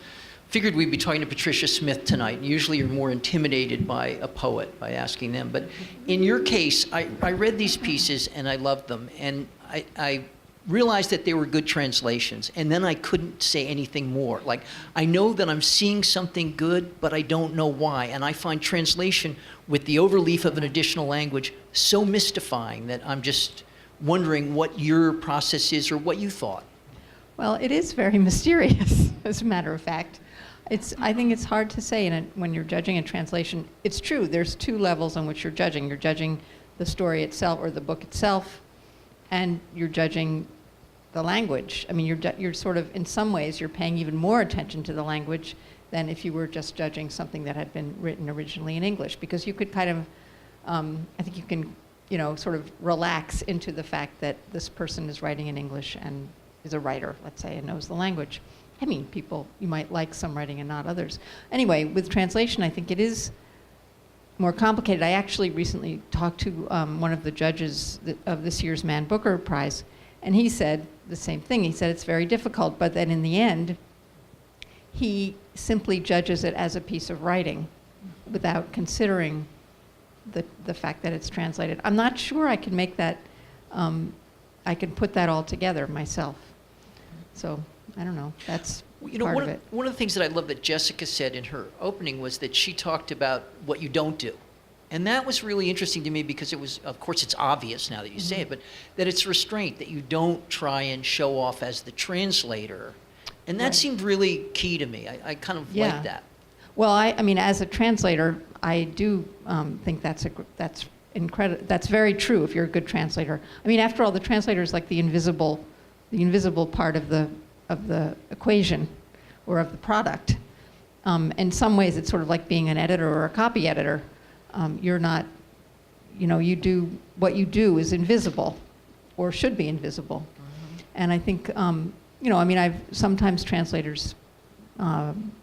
figured we'd be talking to Patricia Smith tonight. Usually you're more intimidated by a poet, by asking them. But in your case, I read these pieces and I loved them, and I realized that they were good translations, and then I couldn't say anything more. Like, I know that I'm seeing something good, but I don't know why. And I find translation with the overleaf of an additional language so mystifying that I'm just wondering what your process is or what you thought. Well, it is very mysterious, as a matter of fact. I think it's hard to say when you're judging a translation. It's true, there's two levels on which you're judging. You're judging the story itself or the book itself, and you're judging the language. I mean, you're sort of, in some ways, you're paying even more attention to the language than if you were just judging something that had been written originally in English, because you could kind of, I think you can, sort of relax into the fact that this person is writing in English and is a writer, let's say, and knows the language. I mean, you might like some writing and not others. Anyway, with translation, I think it is more complicated. I actually recently talked to one of the judges of this year's Man Booker Prize, and he said the same thing. He said it's very difficult, but that in the end, he simply judges it as a piece of writing without considering the fact that it's translated. I'm not sure I can make that, I can put that all together myself. So, I don't know, that's part of it. One of the things that I love that Jessica said in her opening was that she talked about what you don't do. And that was really interesting to me because it was, of course it's obvious now that you say it, but that it's restraint, that you don't try and show off as the translator. And that seemed really key to me. I kind of like that. Well, I mean, as a translator, I do think that's incredible. That's very true if you're a good translator. I mean, after all, the translator is like the invisible part of the equation or of the product. In some ways, it's sort of like being an editor or a copy editor. You're not, you do, what you do is invisible or should be invisible. And I think, I mean, sometimes translators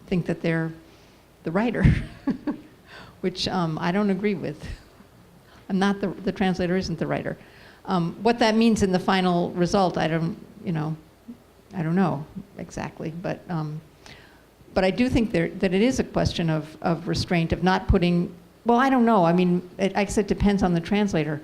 think that they're the writer, which I don't agree with. I'm not the translator isn't the writer. What that means in the final result, I don't know exactly, but I do think that it is a question of restraint, of not putting, well, I don't know. I mean, I guess it depends on the translator.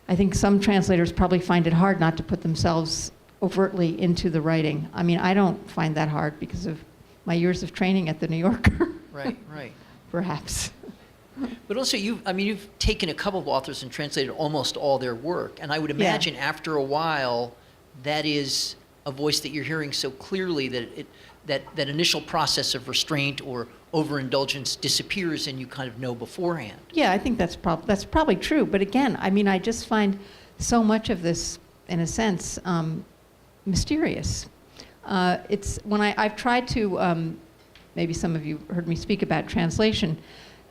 I think some translators probably find it hard not to put themselves overtly into the writing. I mean, I don't find that hard because of my years of training at the New Yorker. Right. Perhaps. But also, you've taken a couple of authors and translated almost all their work, and I would imagine after a while, that is a voice that you're hearing so clearly that initial process of restraint or overindulgence disappears, and you kind of know beforehand. Yeah, I think that's probably true. But again, I mean, I just find so much of this, in a sense, mysterious. It's when I've tried to. Maybe some of you heard me speak about translation.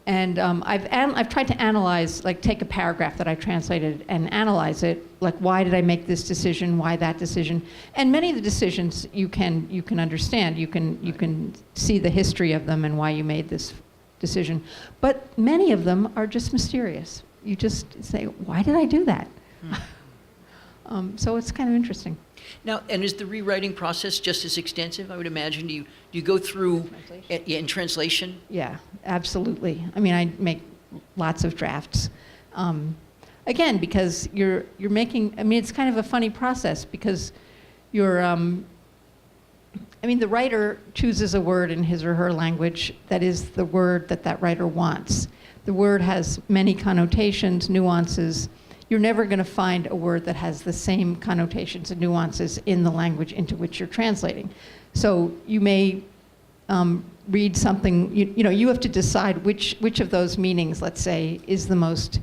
And I've tried to analyze, like take a paragraph that I translated and analyze it, like why did I make this decision, why that decision? And many of the decisions you can understand, you can see the history of them and why you made this decision. But many of them are just mysterious. You just say, why did I do that? So it's kind of interesting. Now, and is the rewriting process just as extensive? I would imagine. Do you go through in translation? Yeah, absolutely. I mean, I make lots of drafts. Again, because you're making, I mean, it's kind of a funny process because you're, I mean, the writer chooses a word in his or her language that is the word that that writer wants. The word has many connotations, nuances. You're never going to find a word that has the same connotations and nuances in the language into which you're translating. So you may read something, you know, you have to decide which of those meanings, let's say, is the most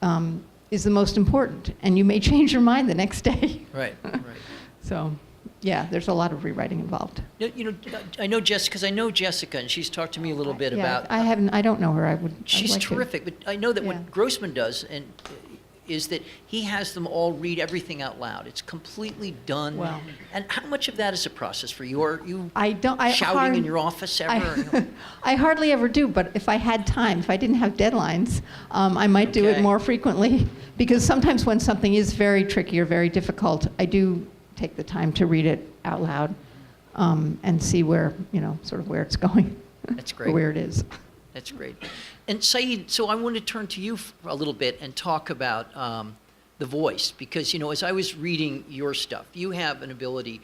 important, and you may change your mind the next day. Right, right. So, yeah, there's a lot of rewriting involved. You know, I know Jessica, and she's talked to me a little bit about. I don't know her. She's I'd like terrific, but I know that Yeah. what Grossman does is that he has them all read everything out loud. It's completely done. Well. And how much of that is a process for you? Are you I shouting in your office ever? I hardly ever do, but if I had time, if I didn't have deadlines, I might do it Okay. more frequently. Because sometimes when something is very tricky or very difficult, I do take the time to read it out loud and see where, you know, sort of where it's going. That's Or great. where it is. That's great. And Saeed, so I want to turn to you for a little bit and talk about the voice, because, you know, as I was reading your stuff, you have an ability,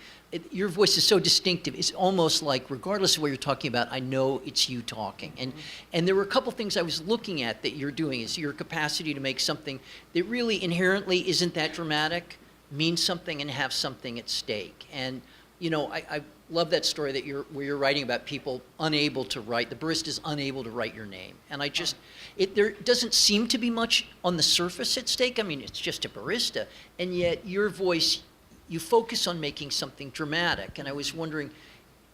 your voice is so distinctive, it's almost like, regardless of what you're talking about, I know it's you talking. And there were a couple things I was looking at that you're doing, is your capacity to make something that really inherently isn't that dramatic, mean something and have something at stake. And, you know, I love that story that where you're writing about people unable to write, the barista's unable to write your name. And I just, there doesn't seem to be much on the surface at stake. I mean, it's just a barista. And yet your voice, you focus on making something dramatic. And I was wondering,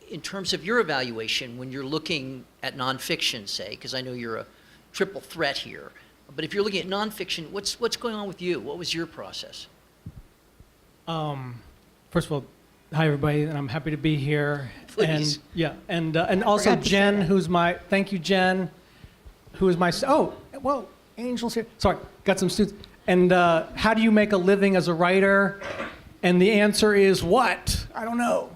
in terms of your evaluation, when you're looking at nonfiction, say, because I know you're a triple threat here, but if you're looking at nonfiction, what's going on with you? What was your process? First of all, hi everybody, and I'm happy to be here. Please. And yeah, and also forgot to say Jen, that. thank you, Jen, who is my, whoa, Angel's here. Sorry, got some students. And how do you make a living as a writer? And the answer is what? I don't know.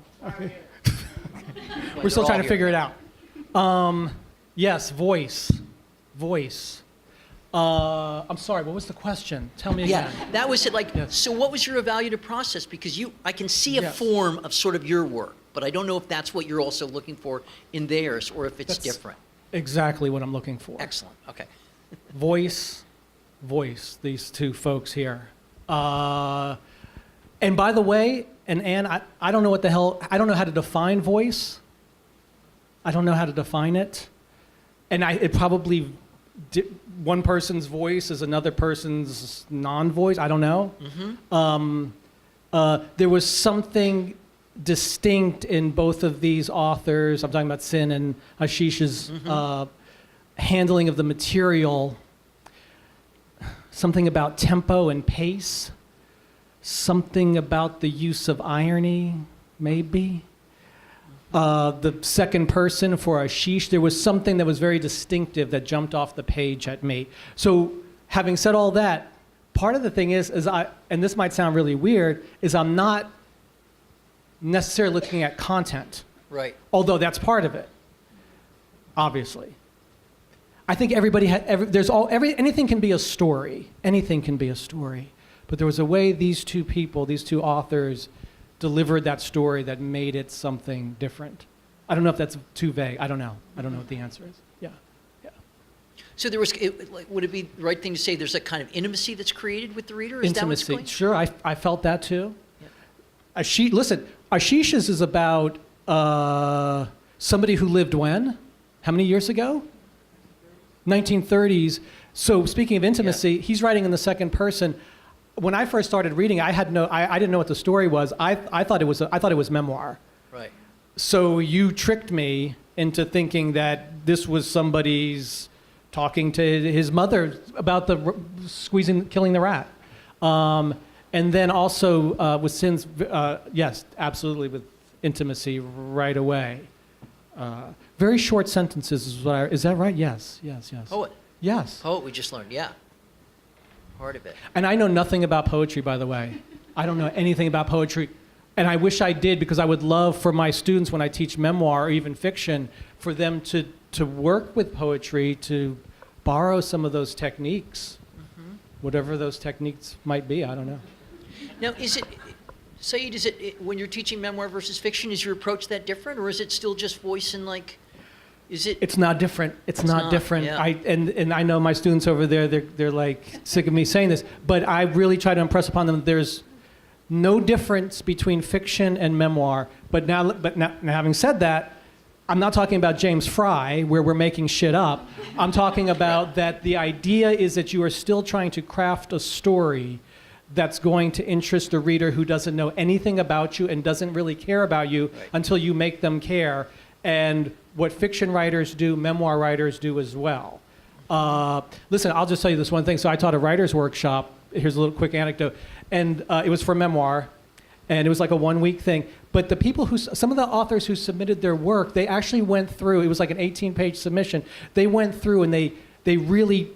We're still trying to figure it out. Yes, voice. I'm sorry, what was the question? Tell me again. Yeah, that was it. Like, Yes. so what was your evaluative process? Because I can see a Yes. form of sort of your work, but I don't know if that's what you're also looking for in theirs or if it's That's different. Exactly what I'm looking for. Excellent. Okay. Voice, these two folks here. And by the way, and Ann, I don't know what the hell, I don't know how to define voice. I don't know how to define it. And it probably, one person's voice is another person's non-voice. I don't know. There was something distinct in both of these authors. I'm talking about Cyn and Ashish's handling of the material. Something about tempo and pace. Something about the use of irony, maybe. The second person for Ashish, there was something that was very distinctive that jumped off the page at me. So having said all that, part of the thing is and this might sound really weird, is I'm not necessarily looking at content. Right. Although that's part of it, obviously. I think everybody anything can be a story. Anything can be a story. But there was a way these two people, these two authors, delivered that story that made it something different. I don't know if that's too vague. I don't know. I don't know what the answer is. Yeah. So there was, would it be the right thing to say there's a kind of intimacy that's created with the reader? Is that what's Intimacy. going? Sure, I felt that too. Yeah. Ashish's is about somebody who lived when? How many years ago? 1930s. So speaking of intimacy, he's writing in the second person. When I first started reading, I didn't know what the story was. I thought it was memoir. Right. So you tricked me into thinking that this was somebody's talking to his mother about killing the rat. And then also with Cyn's, yes, absolutely, with intimacy right away. Very short sentences is that right? Yes. Poet. Yes. Poet, we just learned. Yeah. Part of it. And I know nothing about poetry, by the way. I don't know anything about poetry. And I wish I did, because I would love for my students, when I teach memoir or even fiction, for them to work with poetry, to borrow some of those techniques, whatever those techniques might be. I don't know. Now, Saeed, is it when you're teaching memoir versus fiction, is your approach that different, or is it still just voice and like, is it? It's not different. It's not different. Yeah. And I know my students over there, they're like sick of me saying this, but I really try to impress upon them there's no difference between fiction and memoir. But now having said that, I'm not talking about James Fry, where we're making shit up. I'm talking about that the idea is that you are still trying to craft a story that's going to interest a reader who doesn't know anything about you and doesn't really care about you until you make them care. And what fiction writers do, memoir writers do as well. Listen, I'll just tell you this one thing. So I taught a writer's workshop. Here's a little quick anecdote. And it was for memoir. And it was like a 1-week thing. But the people some of the authors who submitted their work, they actually went through, it was like an 18-page submission. They went through and they really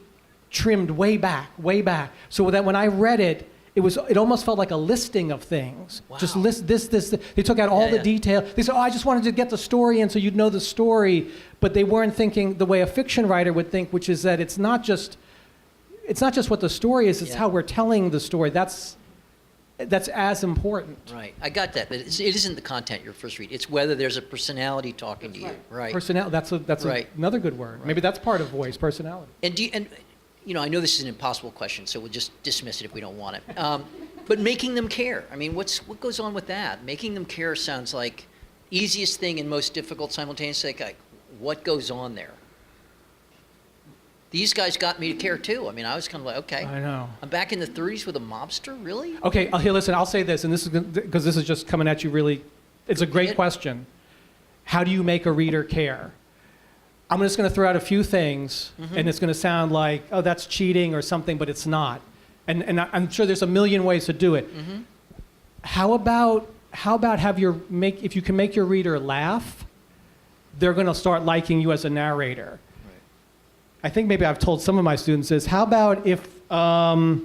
trimmed way back. So that when I read it, it almost felt like a listing of things. Wow. Just list this. They took out all the detail. They said, I just wanted to get the story in so you'd know the story. But they weren't thinking the way a fiction writer would think, which is that it's not just what the story is, it's how we're telling the story. That's as important. Right, I got that, but it isn't the content your first read. It's whether there's a personality talking to you. Right. Personality. That's another good word. Right. Maybe that's part of voice, personality. And I know this is an impossible question, so we'll just dismiss it if we don't want it. But making them care. I mean, what goes on with that? Making them care sounds like easiest thing and most difficult simultaneously. Like, what goes on there? These guys got me to care too. I mean, I was kind of like, okay. I know. I'm back in the 30s with a mobster, really? Okay, here, listen, I'll say this, and this is because this is just coming at you really, it's a great question. How do you make a reader care? I'm just going to throw out a few things, and it's going to sound like, oh, that's cheating or something, but it's not. And I'm sure there's a million ways to do it. How about if you can make your reader laugh, they're going to start liking you as a narrator. I think maybe I've told some of my students this. How about if the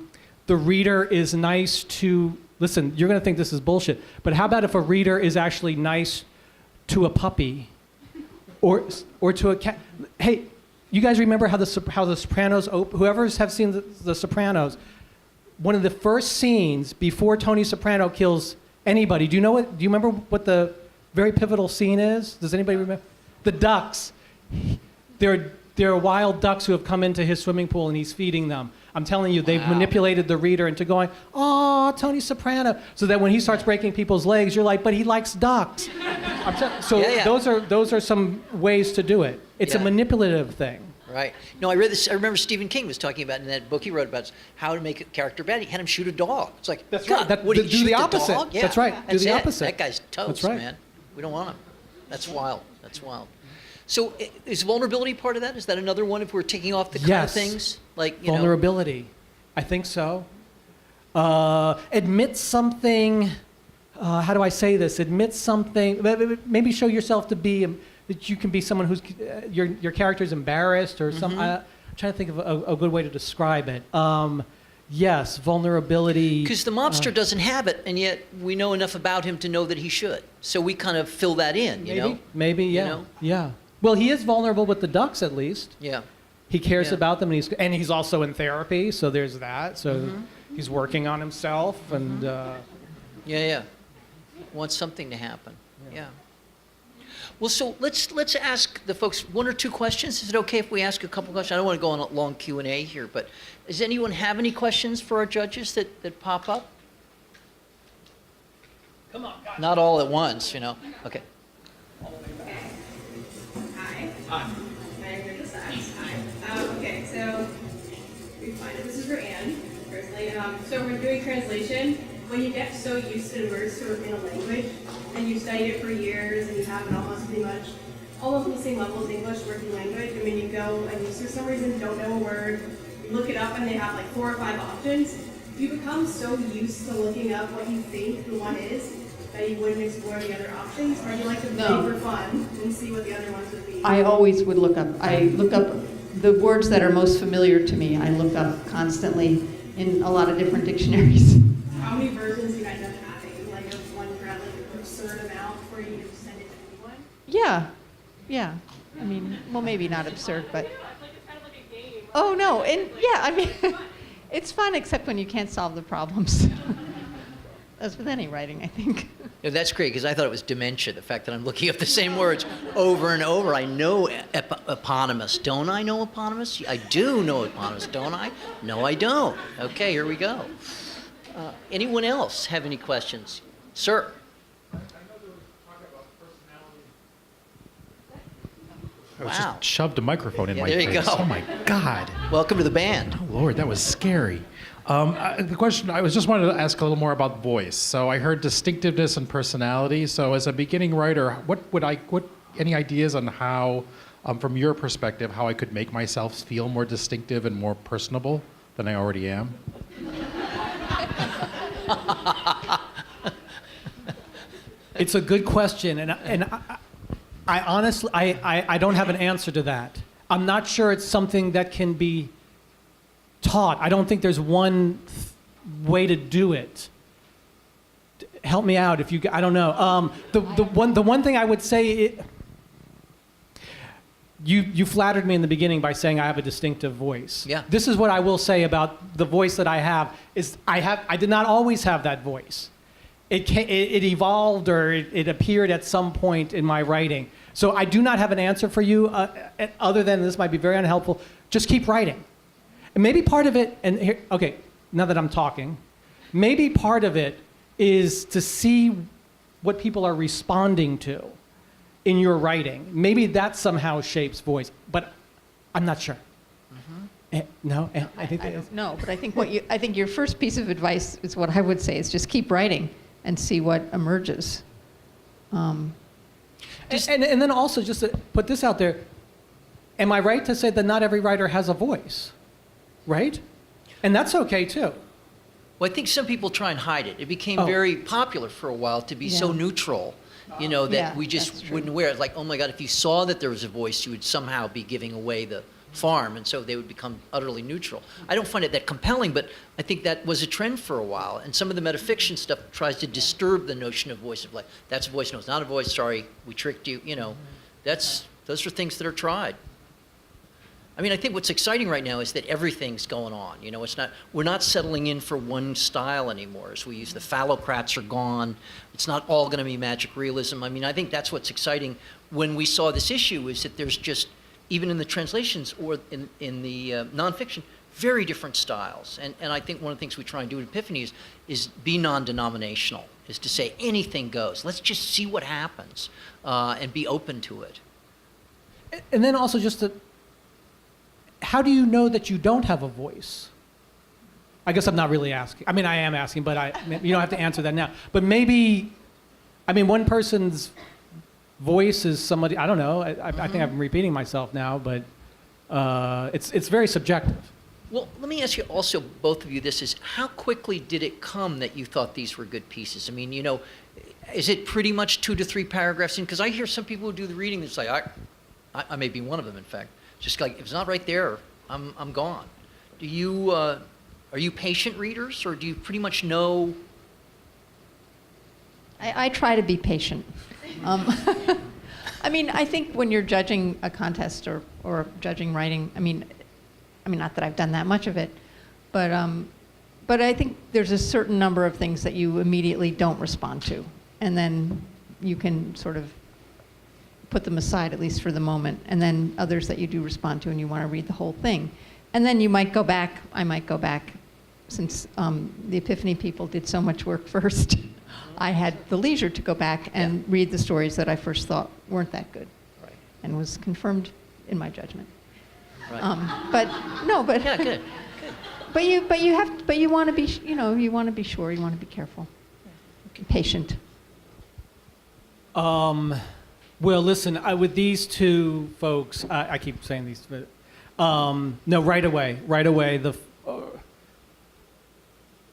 reader is nice to, listen, you're going to think this is bullshit, but how about if a reader is actually nice to a puppy or to a cat? Hey, you guys remember how the Sopranos open? Whoever has seen the Sopranos, one of the first scenes before Tony Soprano kills anybody, do you remember what the very pivotal scene is? Does anybody remember? The ducks. There are wild ducks who have come into his swimming pool and he's feeding them. I'm telling you, they've manipulated the reader into going, oh, Tony Soprano. So that when he starts breaking people's legs, you're like, but he likes ducks. Those are some ways to do it. It's a manipulative thing. Right. No, I read this. I remember Stephen King was talking about in that book he wrote about how to make a character bad. He had him shoot a dog. It's like, that's God, right. What do you shoot the opposite. Dog? Yeah, that's right. Do the opposite. That guy's toast, that's right. man. We don't want him. That's wild. That's wild. So is vulnerability part of that? Is that another one if we're taking off the kind of things? Like, vulnerability. I think so. Admit something. How do I say this? Admit something. Maybe show yourself to be, that you can be someone who's, your character's embarrassed or some. I'm trying to think of a good way to describe it. Yes, vulnerability. Because the mobster doesn't have it, and yet we know enough about him to know that he should. So we kind of fill that in, you know? Maybe, yeah. Yeah. Well, he is vulnerable with the ducks, at least. Yeah. He cares about them, and he's also in therapy, so there's that. So he's working on himself, and... Wants something to happen. Yeah. Well, so let's ask the folks one or two questions. Is it okay if we ask a couple questions? I don't want to go on a long Q&A here, but does anyone have any questions for our judges that pop up? Come on, guys. Not all at once, you know. Okay. Hi. My name is Nicholas. Hi. Okay, so we find it. This is for Ann, personally. So we're doing translation. When you get so used to words in a language, and you study it for years, and you have it almost on the same level as English working language, and when you go and you for some reason don't know a word, you look it up and they have like 4 or 5 options, you become so used to looking up what you think the one is that you wouldn't explore the other options, or you like to play for fun and see what the other ones would be? I always would look up. I look up the words that are most familiar to me. I look up constantly in a lot of different dictionaries. How many versions you end up having? Like of one thread, like an absurd amount before you send it to anyone? Yeah. I mean, well, maybe not absurd, but. Oh, no, and yeah, I mean, it's fun except when you can't solve the problems. As with any writing, I think. Yeah, that's great, because I thought it was dementia, the fact that I'm looking up the same words over and over. I know eponymous. Don't I know eponymous? I do know eponymous, don't I? No, I don't. Okay, here we go. Anyone else have any questions? Sir? I was Wow. just shoved a microphone in my There face. you go. Oh my God. Welcome to the band. Oh Lord, that was scary. The question, I was just wanted to ask a little more about voice. So I heard distinctiveness and personality. So as a beginning writer, what any ideas on how, from your perspective, how I could make myself feel more distinctive and more personable than I already am? It's a good question, and I honestly, I don't have an answer to that. I'm not sure it's something that can be taught. I don't think there's one way to do it. Help me out if you, I don't know. The one thing I would say, you flattered me in the beginning by saying I have a distinctive voice. Yeah. This is what I will say about the voice that I have, is I did not always have that voice. It evolved, or it appeared at some point in my writing. So I do not have an answer for you, other than this might be very unhelpful. Just keep writing. And maybe part of it, and here, okay, now that I'm talking, maybe part of it is to see what people are responding to in your writing. Maybe that somehow shapes voice, but I'm not sure. No, I think I don't know, but I think your first piece of advice is what I would say is just keep writing and see what emerges. And then also, just to put this out there, am I right to say that not every writer has a voice, right? And that's okay too. Well, I think some people try and hide it. It became very popular for a while to be so neutral, that Yeah, we that's just true. wouldn't wear it. Like, oh my God, if you saw that there was a voice, you would somehow be giving away the farm, and so they would become utterly neutral. I don't find it that compelling, but I think that was a trend for a while. And some of the metafiction stuff tries to disturb the notion of voice, of like, that's a voice, no, it's not a voice, sorry, we tricked you, those are things that are tried. I mean, I think what's exciting right now is that everything's going on. We're not settling in for one style anymore. As we use, the phallocrats are gone. It's not all going to be magic realism. I mean, I think that's what's exciting. When we saw this issue, is that there's just, even in the translations or in the nonfiction, very different styles. And I think one of the things we try and do at Epiphany is be non-denominational, is to say anything goes. Let's just see what happens and be open to it. And then also just how do you know that you don't have a voice? I guess I'm not really asking. I mean, I am asking, but you don't have to answer that now. But maybe, I mean, one person's voice is somebody, I don't know, I think I'm repeating myself now, but it's very subjective. Well, let me ask you also, both of you, this is, how quickly did it come that you thought these were good pieces? I mean, is it pretty much 2 to 3 paragraphs in? Because I hear some people who do the reading, it's like, I may be one of them, in fact. Just like, if it's not right there, I'm gone. Do you, are you patient readers, or do you pretty much know? I try to be patient. I mean, I think when you're judging a contest or judging writing, I mean, not that I've done that much of it, but I think there's a certain number of things that you immediately don't respond to, and then you can sort of put them aside, at least for the moment, and then others that you do respond to and you want to read the whole thing. And then you might go back, I might go back, since the Epiphany people did so much work first. I had the leisure to go back and read the stories that I first thought weren't that good, and was confirmed in my judgment. Right. Yeah, good. But you want to be, you want to be sure, you want to be careful, patient. Well, listen, with these two folks, I keep saying these, but no, right away,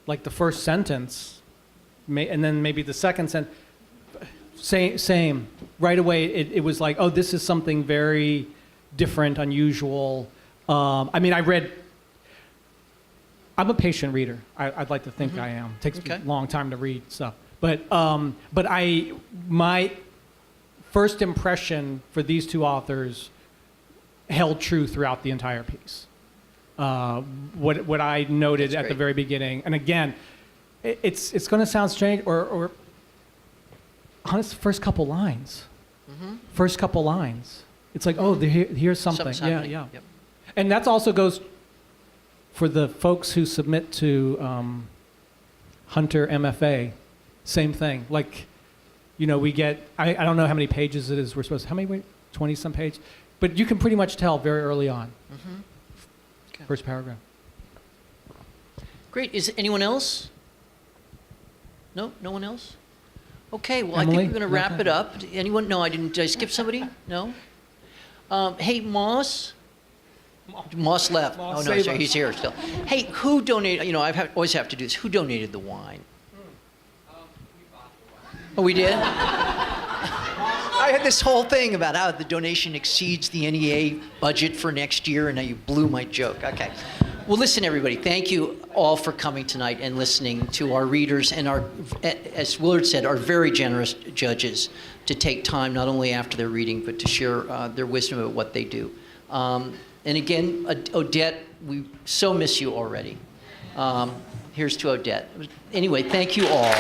like the first sentence, and then maybe the second sentence, same. Right away, it was like, oh, this is something very different, unusual. I mean, I read I'm a patient reader. I'd like to think I am. It takes me a long time to read stuff. But my first impression for these two authors held true throughout the entire piece. What I noted at the very beginning, and again, it's going to sound strange, or honest, first couple lines. First couple lines. It's like, oh, here's something. Yeah. Yep. And that also goes for the folks who submit to Hunter MFA. Same thing. Like, we get, I don't know how many pages it is we're supposed to, how many, 20-some pages? But you can pretty much tell very early on. Okay. First paragraph. Great. Is anyone else? No? No one else? Okay, well, Emily? I think we're going to wrap it up. Anyone? No, I didn't. Did I skip somebody? No? Hey, Moss? Moss left. Moss, Oh, no, save sorry, us. he's here still. Hey, who donated? I always have to do this. Who donated the wine? Oh, we did? I had this whole thing about how the donation exceeds the NEA budget for next year, and now you blew my joke. Okay. Well, listen, everybody. Thank you all for coming tonight and listening to our readers and our, as Willard said, our very generous judges to take time not only after their reading, but to share their wisdom about what they do. And again, Odette, we so miss you already. Here's to Odette. Anyway, thank you all.